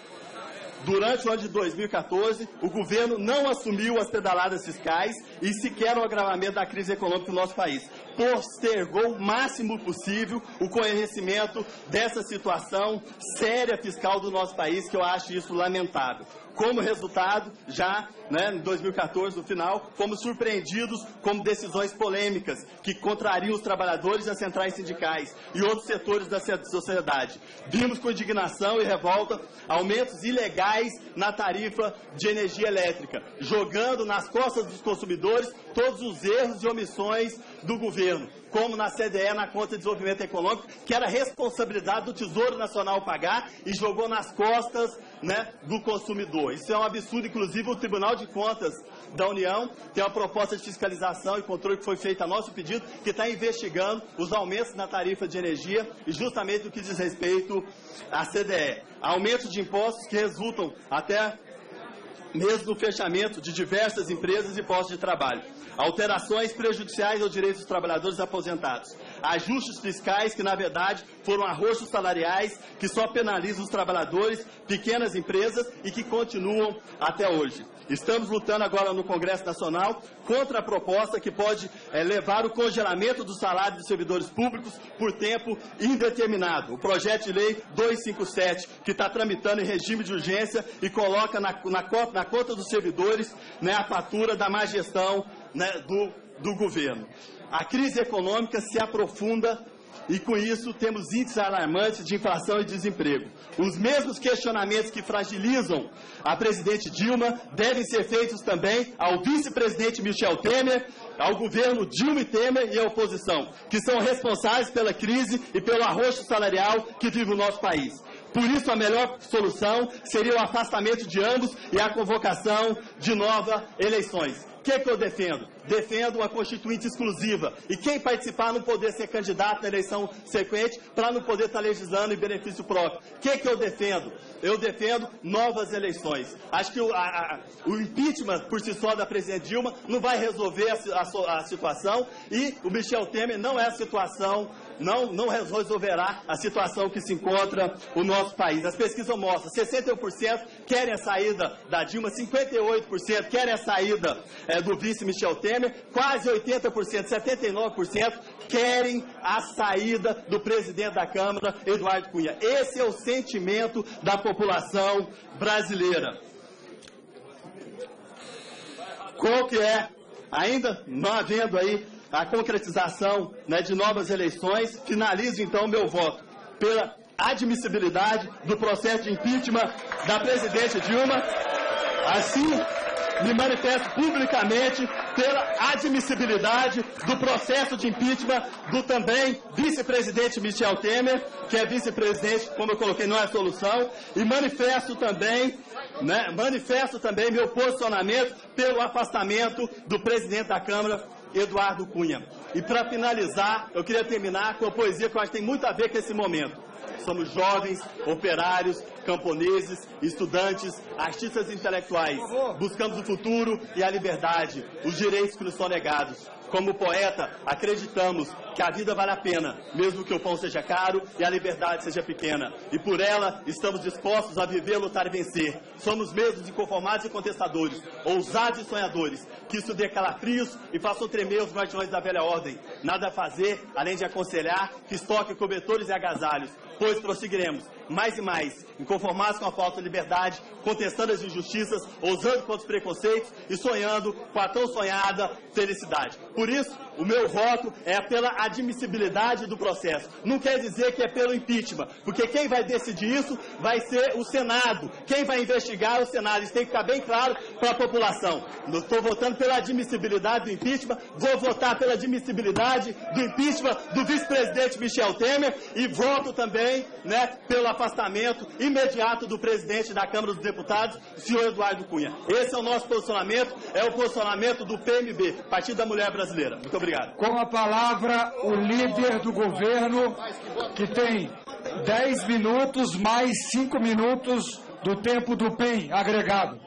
Durante o ano de 2014, o governo não assumiu as pedaladas fiscais e sequer o agravamento da crise econômica do nosso país. Postergou o máximo possível o conhecimento dessa situação séria fiscal do nosso país, que eu acho isso lamentável. Como resultado, já, né, em 2014, no final, fomos surpreendidos com decisões polêmicas que contrariam os trabalhadores das centrais sindicais e outros setores da sociedade. Vimos com indignação e revolta aumentos ilegais na tarifa de energia elétrica, jogando nas costas dos consumidores todos os erros e omissões do governo. como na CDE, na Conta de Desenvolvimento Econômico, que era responsabilidade do Tesouro Nacional pagar e jogou nas costas, né, do consumidor. Isso é um absurdo. Inclusive, o Tribunal de Contas da União tem uma proposta de fiscalização e controle que foi feita a nosso pedido, que está investigando os aumentos na tarifa de energia e justamente no que diz respeito à CDE. Aumentos de impostos que resultam até mesmo no fechamento de diversas empresas e postos de trabalho. Alterações prejudiciais aos direitos dos trabalhadores aposentados. Ajustes fiscais que, na verdade, foram arroxos salariais que só penalizam os trabalhadores, pequenas empresas e que continuam até hoje. Estamos lutando agora no Congresso Nacional contra a proposta que pode levar o congelamento do salário dos servidores públicos por tempo indeterminado. O projeto de lei 257, que está tramitando em regime de urgência e coloca na conta dos servidores, né, a fatura da má gestão, né, do governo. A crise econômica se aprofunda e, com isso, temos índices alarmantes de inflação e desemprego. Os mesmos questionamentos que fragilizam a presidente Dilma devem ser feitos também ao vice-presidente Michel Temer, ao governo Dilma e Temer e à oposição, que são responsáveis pela crise e pelo arroxo salarial que vive o nosso país. Por isso, a melhor solução seria o afastamento de ambos e a convocação de novas eleições. O que eu defendo? Defendo uma constituinte exclusiva. E quem participar não poder ser candidato na eleição sequente para não poder estar legislando em benefício próprio. O que eu defendo? Eu defendo novas eleições. Acho que o impeachment por si só da presidente Dilma não vai resolver a situação e o Michel Temer não é a situação, não resolverá a situação que se encontra o nosso país. As pesquisas mostram 61% querem a saída da Dilma, 58% querem a saída do vice Michel Temer, quase 80%, 79% querem a saída do presidente da Câmara, Eduardo Cunha. Esse é o sentimento da população brasileira. Qual que é, ainda não havendo aí a concretização, né, de novas eleições, finalizo então o meu voto pela admissibilidade do processo de impeachment da presidente Dilma. Assim, me manifesto publicamente pela admissibilidade do processo de impeachment do também vice-presidente Michel Temer, que é vice-presidente, como eu coloquei, não é a solução, e manifesto também meu posicionamento pelo afastamento do presidente da Câmara, Eduardo Cunha. E para finalizar, eu queria terminar com a poesia que eu acho que tem muito a ver com esse momento. Somos jovens, operários, camponeses, estudantes, artistas intelectuais. Buscamos o futuro e a liberdade, os direitos que nos são negados. Como poeta, acreditamos que a vida vale a pena, mesmo que o pão seja caro e a liberdade seja pequena. E por ela, estamos dispostos a viver, lutar e vencer. Somos mesmo inconformados e contestadores, ousados e sonhadores, que estudem calafrios e façam tremer os guardiões da velha ordem. Nada a fazer, além de aconselhar, que estoque cobertores e agasalhos, pois prosseguiremos, mais e mais, inconformados com a falta de liberdade, contestando as injustiças, ousando contra os preconceitos e sonhando com a tão sonhada felicidade. Por isso, o meu voto é pela admissibilidade do processo. Não quer dizer que é pelo impeachment, porque quem vai decidir isso vai ser o Senado. Quem vai investigar é o Senado. Isso tem que ficar bem claro para a população. Eu estou votando pela admissibilidade do impeachment, vou votar pela admissibilidade do impeachment do vice-presidente Michel Temer e voto também, né, pelo afastamento imediato do presidente da Câmara dos Deputados, o senhor Eduardo Cunha. Esse é o nosso posicionamento, é o posicionamento do PMB, Partido da Mulher Brasileira. Muito obrigado. Com a palavra, o líder do governo, que tem 10 minutos mais 5 minutos do tempo do PEN agregado.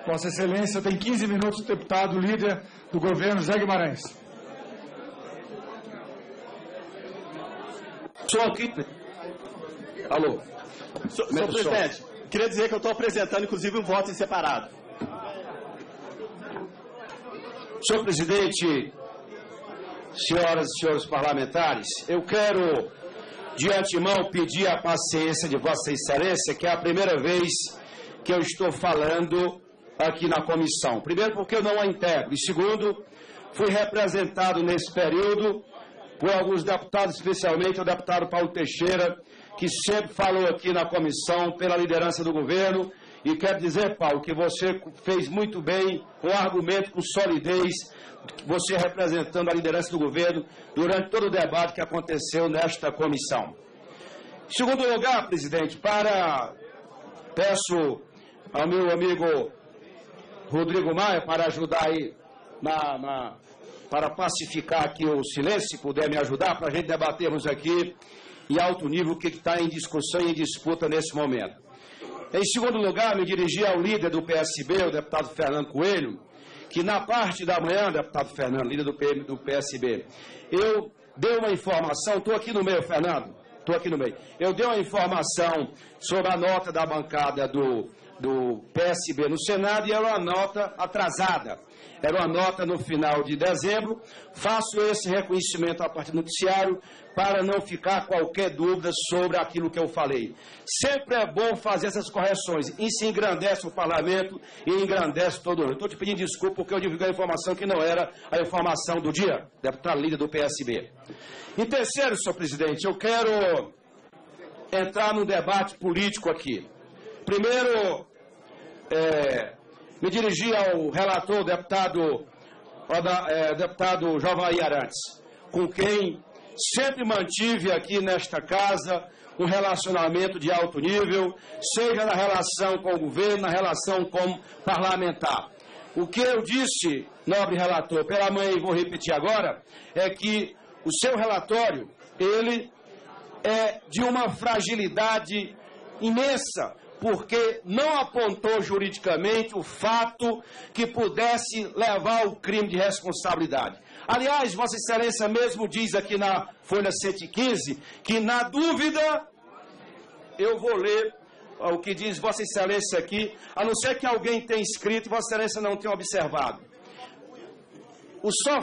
Vossa Excelência tem 15 minutos, deputado líder do governo, Zé Guimarães. Sou aqui. Alô. Senhor presidente, queria dizer que eu estou apresentando, inclusive, um voto em separado. Senhor presidente, senhoras e senhores parlamentares, eu quero, de antemão, pedir a paciência de Vossa Excelência, que é a primeira vez que eu estou falando aqui na comissão. Primeiro, porque eu não a integro. E segundo, fui representado nesse período por alguns deputados, especialmente o deputado Paulo Teixeira, que sempre falou aqui na comissão pela liderança do governo E quero dizer, Paulo, que você fez muito bem, com argumento, com solidez, você representando a liderança do governo durante todo o debate que aconteceu nesta comissão. Em segundo lugar, presidente, peço ao meu amigo Rodrigo Maia para ajudar aí, para pacificar aqui o silêncio, se puder me ajudar, para a gente debatermos aqui em alto nível o que está em discussão e em disputa nesse momento. Em segundo lugar, me dirigi ao líder do PSB, o deputado Fernando Coelho, que na parte da manhã, deputado Fernando, líder do PSB, eu dei uma informação, estou aqui no meio, Fernando, estou aqui no meio, eu dei uma informação sobre a nota da bancada do PSB no Senado e era uma nota atrasada. Era uma nota no final de dezembro. Faço esse reconhecimento a partir do noticiário para não ficar qualquer dúvida sobre aquilo que eu falei. Sempre é bom fazer essas correções. Isso engrandece o parlamento e engrandece todo mundo. Estou te pedindo desculpa porque eu divulguei a informação que não era a informação do dia, deputado líder do PSB. Em terceiro, senhor presidente, eu quero entrar no debate político aqui. Primeiro, me dirigi ao relator, deputado Jovair Arantes, com quem sempre mantive aqui nesta casa um relacionamento de alto nível, seja na relação com o governo, na relação com parlamentar. O que eu disse, nobre relator, pela manhã e vou repetir agora, é que o seu relatório, ele é de uma fragilidade imensa, porque não apontou juridicamente o fato que pudesse levar ao crime de responsabilidade. Aliás, Vossa Excelência mesmo diz aqui na folha 115 que, na dúvida, eu vou ler o que diz Vossa Excelência aqui, a não ser que alguém tenha escrito e Vossa Excelência não tenha observado. O só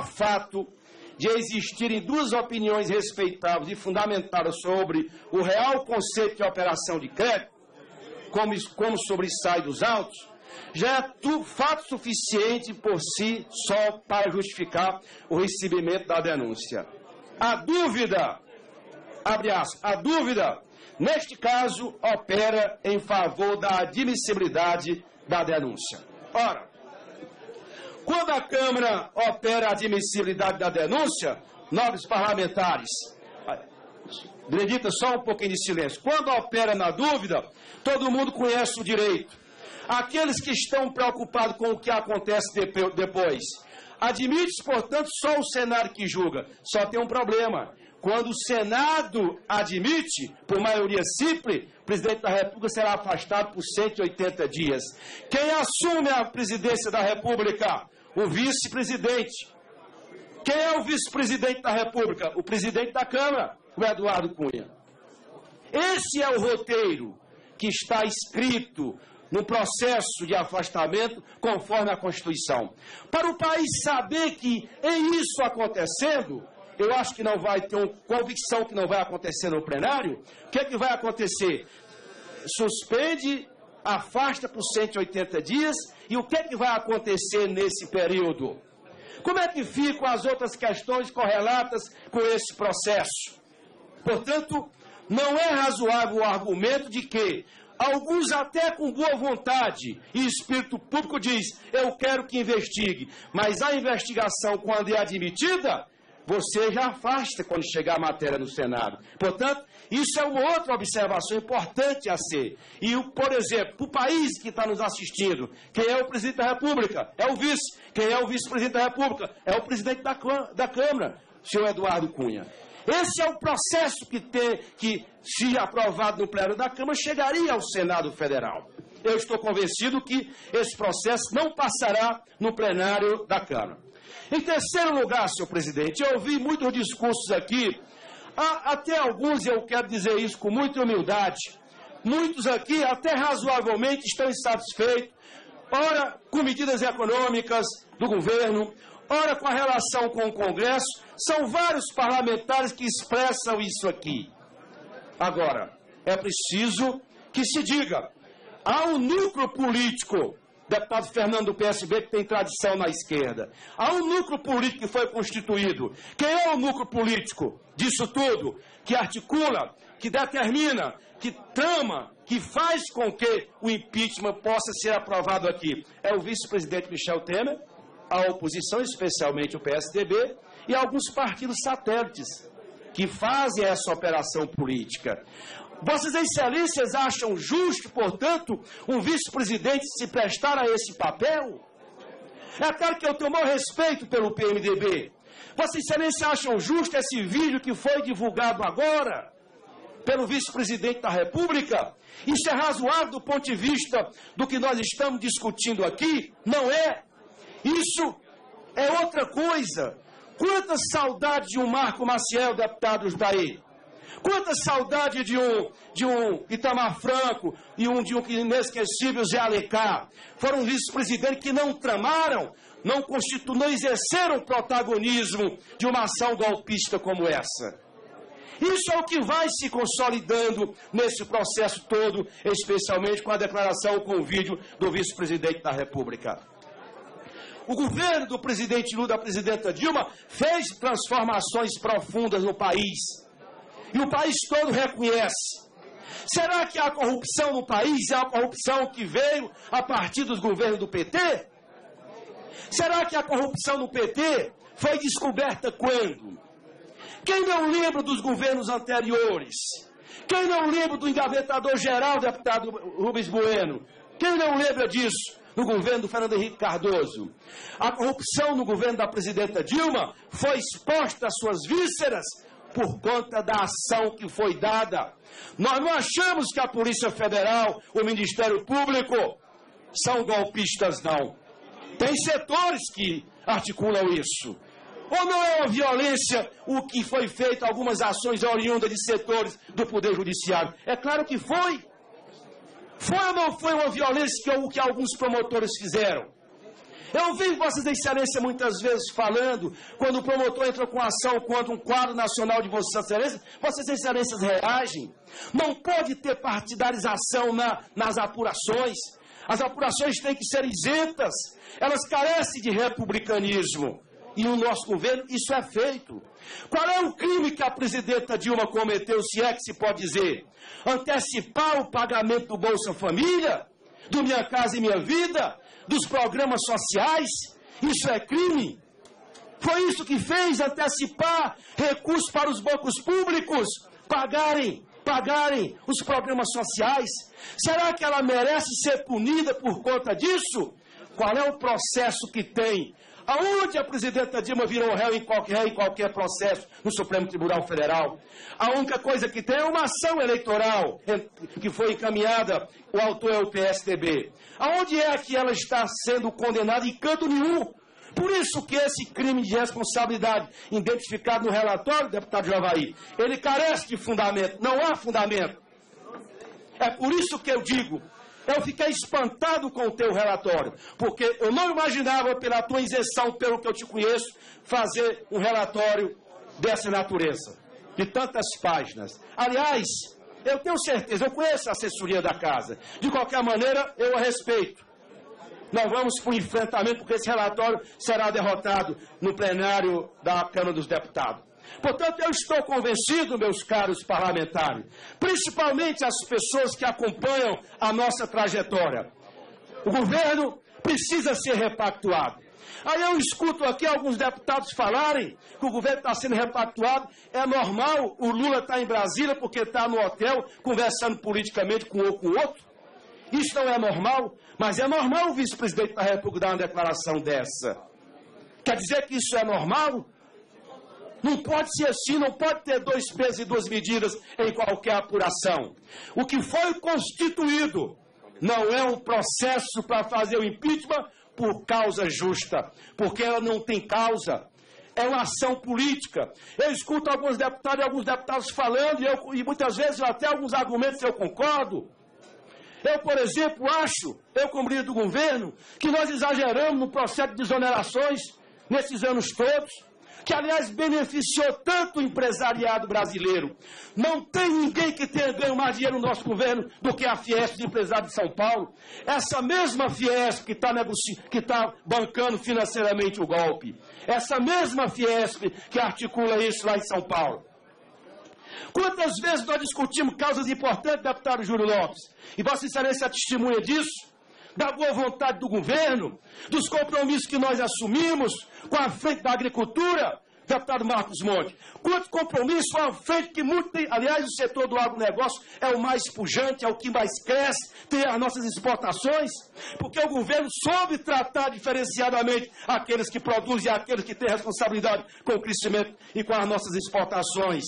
fato de existirem duas opiniões respeitáveis e fundamentadas sobre o real conceito de operação de crédito, como sobressai dos autos, já é fato suficiente por si só para justificar o recebimento da denúncia. A dúvida, abre aspas, a dúvida, neste caso, opera em favor da admissibilidade da denúncia. Ora, quando a Câmara opera a admissibilidade da denúncia, nobres parlamentares, Benedita, só um pouquinho de silêncio. Quando opera na dúvida, todo mundo conhece o direito. Aqueles que estão preocupados com o que acontece depois, admite, portanto, só o Senado que julga. Só tem um problema. Quando o Senado admite, por maioria simples, o presidente da República será afastado por 180 dias. Quem assume a presidência da República? O vice-presidente. Quem é o vice-presidente da República? O presidente da Câmara, o Eduardo Cunha. Esse é o roteiro que está escrito no processo de afastamento conforme a Constituição. Para o país saber que em isso acontecendo, eu acho que não vai ter uma convicção que não vai acontecer no plenário, o que é que vai acontecer? Suspende, afasta por 180 dias, e o que é que vai acontecer nesse período? Como é que ficam as outras questões correlatas com esse processo? Portanto, não é razoável o argumento de que alguns até com boa vontade e espírito público diz, eu quero que investigue, mas a investigação, quando é admitida, você já afasta quando chegar a matéria no Senado. Portanto, isso é uma outra observação importante a ser. E, por exemplo, para o país que está nos assistindo, quem é o presidente da República? É o vice. Quem é o vice-presidente da República? É o presidente da Câmara, o senhor Eduardo Cunha. Esse é o processo que, se aprovado no plenário da Câmara, chegaria ao Senado Federal. Eu estou convencido que esse processo não passará no plenário da Câmara. Em terceiro lugar, senhor presidente, eu ouvi muitos discursos aqui, até alguns, eu quero dizer isso com muita humildade, muitos aqui até razoavelmente estão insatisfeitos, ora com medidas econômicas do governo, ora com a relação com o Congresso, são vários parlamentares que expressam isso aqui. Agora, é preciso que se diga, há um núcleo político, deputado Fernando do PSB, que tem tradição na esquerda. Há um núcleo político que foi constituído. Quem é o núcleo político disso tudo? Que articula, que determina, que trama, que faz com que o impeachment possa ser aprovado aqui é o vice-presidente Michel Temer, a oposição, especialmente o PSDB, e alguns partidos satélites que fazem essa operação política. Vossas Excelências acham justo, portanto, um vice-presidente se prestar a esse papel? É claro que eu tenho o maior respeito pelo PMDB. Vossas Excelências acham justo esse vídeo que foi divulgado agora pelo vice-presidente da República? Isso é razoável do ponto de vista do que nós estamos discutindo aqui? Não é. Isso é outra coisa. Quanta saudade de um Marco Maciel, deputados daí. Quanta saudade de um Itamar Franco e de um inesquecível Zé Alencar. Foram vice-presidentes que não tramaram, não exerceram protagonismo de uma ação golpista como essa. Isso é o que vai se consolidando nesse processo todo, especialmente com a declaração, com o vídeo do vice-presidente da República. O governo do presidente Lula, da presidenta Dilma, fez transformações profundas no país. E o país todo reconhece. Será que a corrupção no país é a corrupção que veio a partir dos governos do PT? Será que a corrupção no PT foi descoberta quando? Quem não lembra dos governos anteriores? Quem não lembra do engavetador-geral, deputado Rubens Bueno? Quem não lembra disso? No governo do Fernando Henrique Cardoso. A corrupção no governo da presidenta Dilma foi exposta às suas vísceras por conta da ação que foi dada. Nós não achamos que a Polícia Federal, o Ministério Público, são golpistas, não. Tem setores que articulam isso. Ou não é uma violência o que foi feito, algumas ações oriundas de setores do Poder Judiciário? É claro que foi. Foi ou não foi uma violência que alguns promotores fizeram? Eu vi Vossas Excelências muitas vezes falando, quando o promotor entra com ação contra um quadro nacional de Vossas Excelências reagem. Não pode ter partidarização nas apurações. As apurações têm que ser isentas. Elas carecem de republicanismo. E no nosso governo isso é feito. Qual é o crime que a presidenta Dilma cometeu, se é que se pode dizer? Antecipar o pagamento do Bolsa Família, do Minha Casa e Minha Vida, dos programas sociais? Isso é crime? Foi isso que fez, antecipar recursos para os bancos públicos pagarem os programas sociais? Será que ela merece ser punida por conta disso? Qual é o processo que tem? Aonde a presidenta Dilma virou réu em qualquer processo no Supremo Tribunal Federal? A única coisa que tem é uma ação eleitoral que foi encaminhada, o autor é o PSDB. Aonde é que ela está sendo condenada? Em canto nenhum. Por isso que esse crime de responsabilidade identificado no relatório, deputado Javaí, ele carece de fundamento. Não há fundamento. É por isso que eu digo, eu fiquei espantado com o teu relatório, porque eu não imaginava, pela tua isenção, pelo que eu te conheço, fazer um relatório dessa natureza, de tantas páginas. Aliás, eu tenho certeza, eu conheço a assessoria da casa. De qualquer maneira, eu a respeito. Nós vamos para o enfrentamento, porque esse relatório será derrotado no plenário da Câmara dos Deputados. Portanto, eu estou convencido, meus caros parlamentares, principalmente as pessoas que acompanham a nossa trajetória. O governo precisa ser repactuado. Aí eu escuto aqui alguns deputados falarem que o governo está sendo repactuado. É normal, o Lula está em Brasília porque está no hotel conversando politicamente com um ou com o outro. Isso não é normal, mas é normal o vice-presidente da República dar uma declaração dessa. Quer dizer que isso é normal? Não pode ser assim, não pode ter dois pesos e duas medidas em qualquer apuração. O que foi constituído não é um processo para fazer o impeachment por causa justa, porque ela não tem causa. É uma ação política. Eu escuto alguns deputados falando, e muitas vezes até alguns argumentos eu concordo. Eu, por exemplo, acho, como líder do governo, que nós exageramos no processo de desonerações nesses anos todos, que, aliás, beneficiou tanto o empresariado brasileiro. Não tem ninguém que tenha ganho mais dinheiro no nosso governo do que a Fiesp de empresário de São Paulo. Essa mesma Fiesp que está bancando financeiramente o golpe. Essa mesma Fiesp que articula isso lá em São Paulo. Quantas vezes nós discutimos causas importantes, deputado Júlio Lopes? E Vossa Excelência testemunha disso, da boa vontade do governo, dos compromissos que nós assumimos com a frente da agricultura, deputado Marcos Monte. Quantos compromissos foram feitos que muito tem, aliás, o setor do agronegócio é o mais pujante, é o que mais cresce, tem as nossas exportações, porque o governo soube tratar diferenciadamente aqueles que produzem e aqueles que têm responsabilidade com o crescimento e com as nossas exportações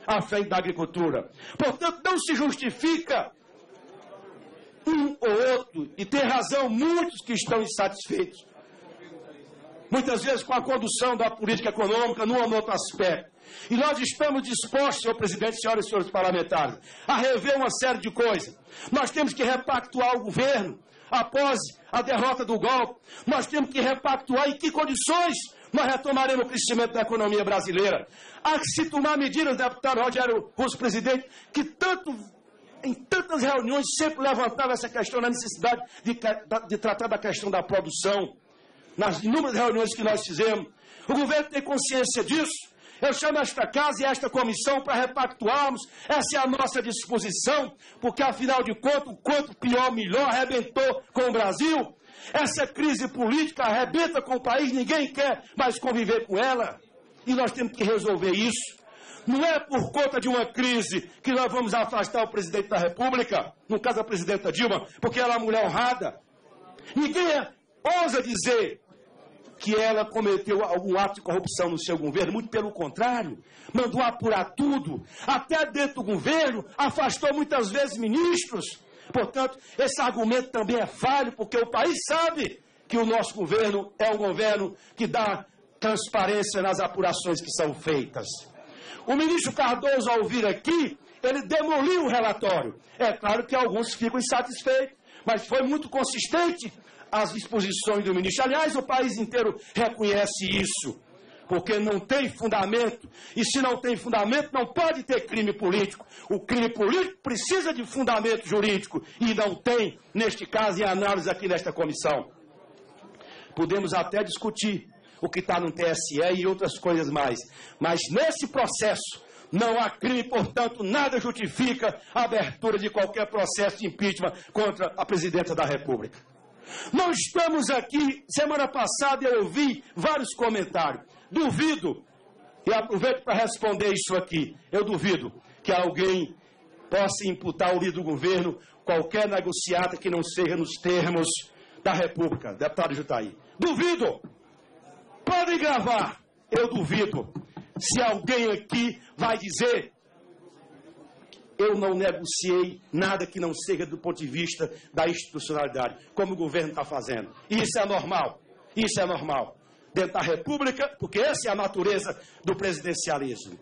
à frente da agricultura. Portanto, não se justifica um ou outro, e tem razão muitos que estão insatisfeitos, muitas vezes com a condução da política econômica num ou outro aspecto. E nós estamos dispostos, senhor presidente, senhoras e senhores parlamentares, a rever uma série de coisas. Nós temos que repactuar o governo após a derrota do golpe. Nós temos que repactuar em que condições nós retomaremos o crescimento da economia brasileira. Há que se tomar medidas, deputado Rogério Russo, presidente, que em tantas reuniões sempre levantava essa questão, na necessidade de tratar da questão da produção. Nas inúmeras reuniões que nós fizemos, o governo tem consciência disso. Eu chamo esta casa e esta comissão para repactuarmos. Essa é a nossa disposição, porque, afinal de contas, o quanto pior, melhor, arrebentou com o Brasil. Essa crise política arrebenta com o país, ninguém quer mais conviver com ela. E nós temos que resolver isso. Não é por conta de uma crise que nós vamos afastar o presidente da República, no caso a presidenta Dilma, porque ela é uma mulher honrada. Ninguém ousa dizer que ela cometeu algum ato de corrupção no seu governo, muito pelo contrário, mandou apurar tudo, até dentro do governo, afastou muitas vezes ministros. Portanto, esse argumento também é falho, porque o país sabe que o nosso governo é um governo que dá transparência nas apurações que são feitas. O ministro Cardoso, ao vir aqui, ele demoliu o relatório. É claro que alguns ficam insatisfeitos, mas foi muito consistente as disposições do ministro. Aliás, o país inteiro reconhece isso, porque não tem fundamento, e se não tem fundamento, não pode ter crime político. O crime político precisa de fundamento jurídico, e não tem, neste caso, em análise aqui nesta comissão. Podemos até discutir o que está no TSE e outras coisas mais, mas nesse processo não há crime, portanto, nada justifica a abertura de qualquer processo de impeachment contra a presidenta da República. Nós estamos aqui, semana passada eu ouvi vários comentários. Duvido, e aproveito para responder isso aqui, eu duvido que alguém possa imputar ao líder do governo qualquer negociata que não seja nos termos da República, deputado Jutaí. Duvido! Podem gravar, eu duvido. Se alguém aqui vai dizer, eu não negociei nada que não seja do ponto de vista da institucionalidade, como o governo está fazendo. Isso é normal. Isso é normal. Dentro da República, porque essa é a natureza do presidencialismo.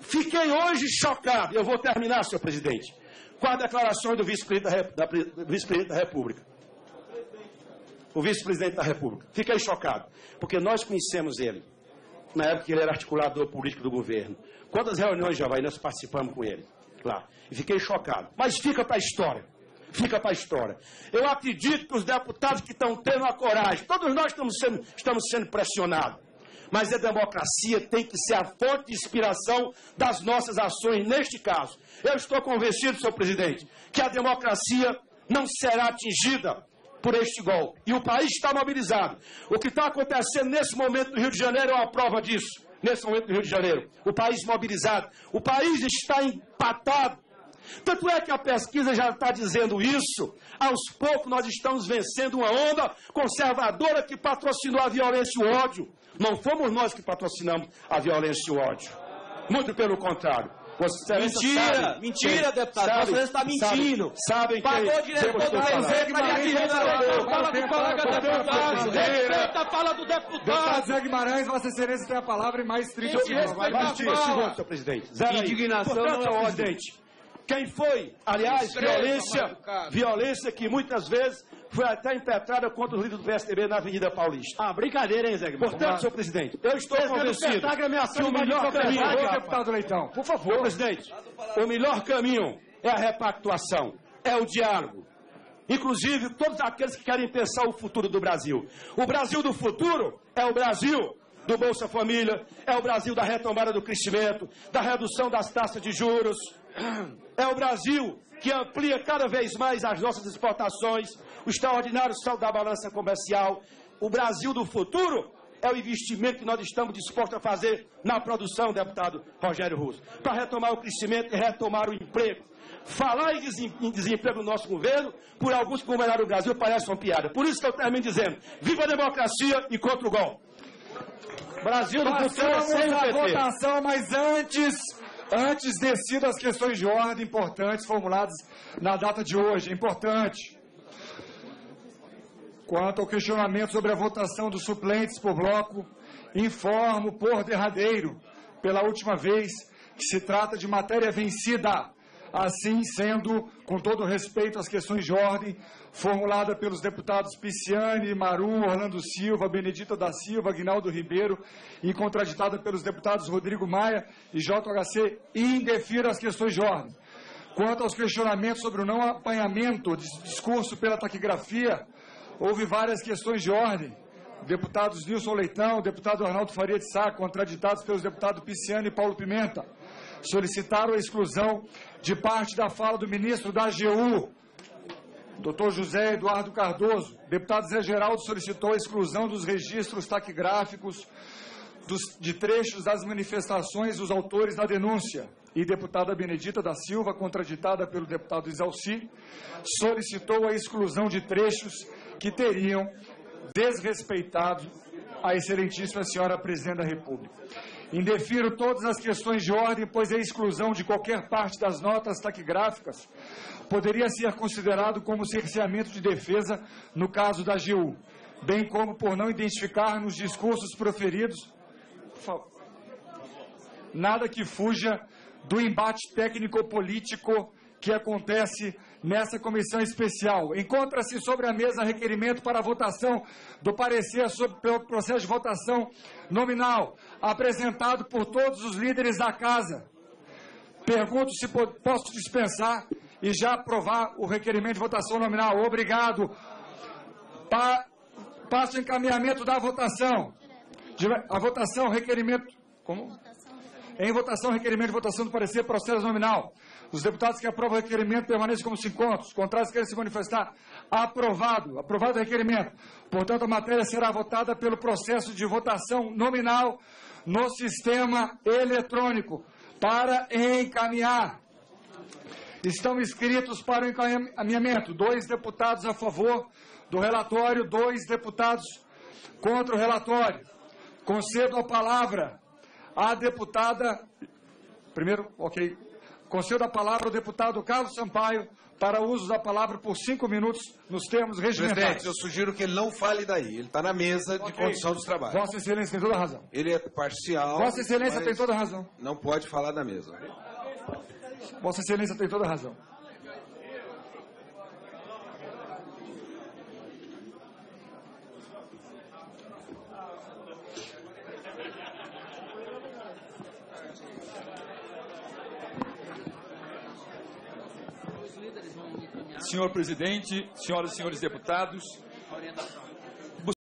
Fiquei hoje chocado, eu vou terminar, senhor presidente, com a declaração do vice-presidente da República. O vice-presidente da República. Fiquei chocado, porque nós conhecemos ele, na época que ele era articulador político do governo. Quantas reuniões já vai, nós participamos com ele lá. E fiquei chocado. Mas fica para a história. Fica para a história. Eu acredito que os deputados que estão tendo a coragem, todos nós estamos sendo pressionados, mas a democracia tem que ser a fonte de inspiração das nossas ações neste caso. Eu estou convencido, senhor presidente, que a democracia não será atingida por este golpe. E o país está mobilizado. O que está acontecendo nesse momento no Rio de Janeiro é uma prova disso. Nesse momento no Rio de Janeiro. O país mobilizado. O país está empatado. Tanto é que a pesquisa já está dizendo isso. Aos poucos nós estamos vencendo uma onda conservadora que patrocinou a violência e o ódio. Não fomos nós que patrocinamos a violência e o ódio. Muito pelo contrário. Mentira, mentira, deputado. Você está mentindo. Sabem pagou o diretor do presidente para a fala do colega deputado. Respeita a fala do deputado. Deputado Zé Guimarães, Vossa Excelência tem a palavra e mais 30 segundos. Mais 30 segundos, senhor presidente. Indignação não é ordem. Quem foi, aliás, violência que muitas vezes foi até impetrada contra os líderes do PSDB na Avenida Paulista. Ah, brincadeira, hein, Zé Guimarães? Portanto, senhor presidente, eu estou convencido que o melhor caminho... Deputado Leitão, por favor. Senhor presidente, o melhor caminho é a repactuação, é o diálogo. Inclusive, todos aqueles que querem pensar o futuro do Brasil. O Brasil do futuro é o Brasil do Bolsa Família, é o Brasil da retomada do crescimento, da redução das taxas de juros, é o Brasil que amplia cada vez mais as nossas exportações, o extraordinário saldo da balança comercial. O Brasil do futuro é o investimento que nós estamos dispostos a fazer na produção, deputado Rogério Russo, para retomar o crescimento e retomar o emprego. Falar em desemprego no nosso governo, por alguns que governaram o Brasil, parece uma piada. Por isso que eu termino dizendo, viva a democracia e contra o golpe. Brasil do futuro é sem a votação, mas antes decido as questões de ordem importantes formuladas na data de hoje. É importante. Quanto ao questionamento sobre a votação dos suplentes por bloco, informo por derradeiro, pela última vez, que se trata de matéria vencida. Assim sendo, com todo respeito às questões de ordem, formulada pelos deputados Pisciani, Maru, Orlando Silva, Benedita da Silva, Aguinaldo Ribeiro, e contraditada pelos deputados Rodrigo Maia e JHC, indefiro as questões de ordem. Quanto aos questionamentos sobre o não apanhamento de discurso pela taquigrafia, houve várias questões de ordem. Deputados Nilson Leitão, deputado Arnaldo Faria de Sá, contraditados pelos deputados Pisciani e Paulo Pimenta, solicitaram a exclusão de parte da fala do ministro da AGU, Dr. José Eduardo Cardoso. Deputado Zé Geraldo solicitou a exclusão dos registros taquigráficos de trechos das manifestações dos autores da denúncia. E deputada Benedita da Silva, contraditada pelo deputado Isalci, solicitou a exclusão de trechos que teriam desrespeitado a excelentíssima senhora Presidente da República. Indefiro todas as questões de ordem, pois a exclusão de qualquer parte das notas taquigráficas poderia ser considerado como cerceamento de defesa no caso da AGU, bem como por não identificar nos discursos proferidos nada que fuja do embate técnico-político que acontece nessa comissão especial. Encontra-se sobre a mesa requerimento para a votação do parecer sobre o processo de votação nominal, apresentado por todos os líderes da Casa. Pergunto se posso dispensar e já aprovar o requerimento de votação nominal. Obrigado. Passo o encaminhamento da votação. A votação, requerimento... Como? Em votação, requerimento de votação do parecer processo nominal. Os deputados que aprovam o requerimento permanecem como se encontram. Os contrários querem se manifestar. Aprovado. Aprovado o requerimento. Portanto, a matéria será votada pelo processo de votação nominal no sistema eletrônico. Para encaminhar. Estão inscritos para o encaminhamento 2 deputados a favor do relatório, 2 deputados contra o relatório. Concedo a palavra à deputada... Primeiro, ok. Concedo a palavra ao deputado Carlos Sampaio para o uso da palavra por 5 minutos nos termos regimentais. Presidente, eu sugiro que ele não fale daí. Ele está na mesa de condução dos trabalhos. Vossa Excelência tem toda a razão. Ele é parcial. Vossa Excelência tem toda a razão. Não pode falar da mesa. Vossa Excelência tem toda a razão. Senhor presidente, senhoras e senhores deputados,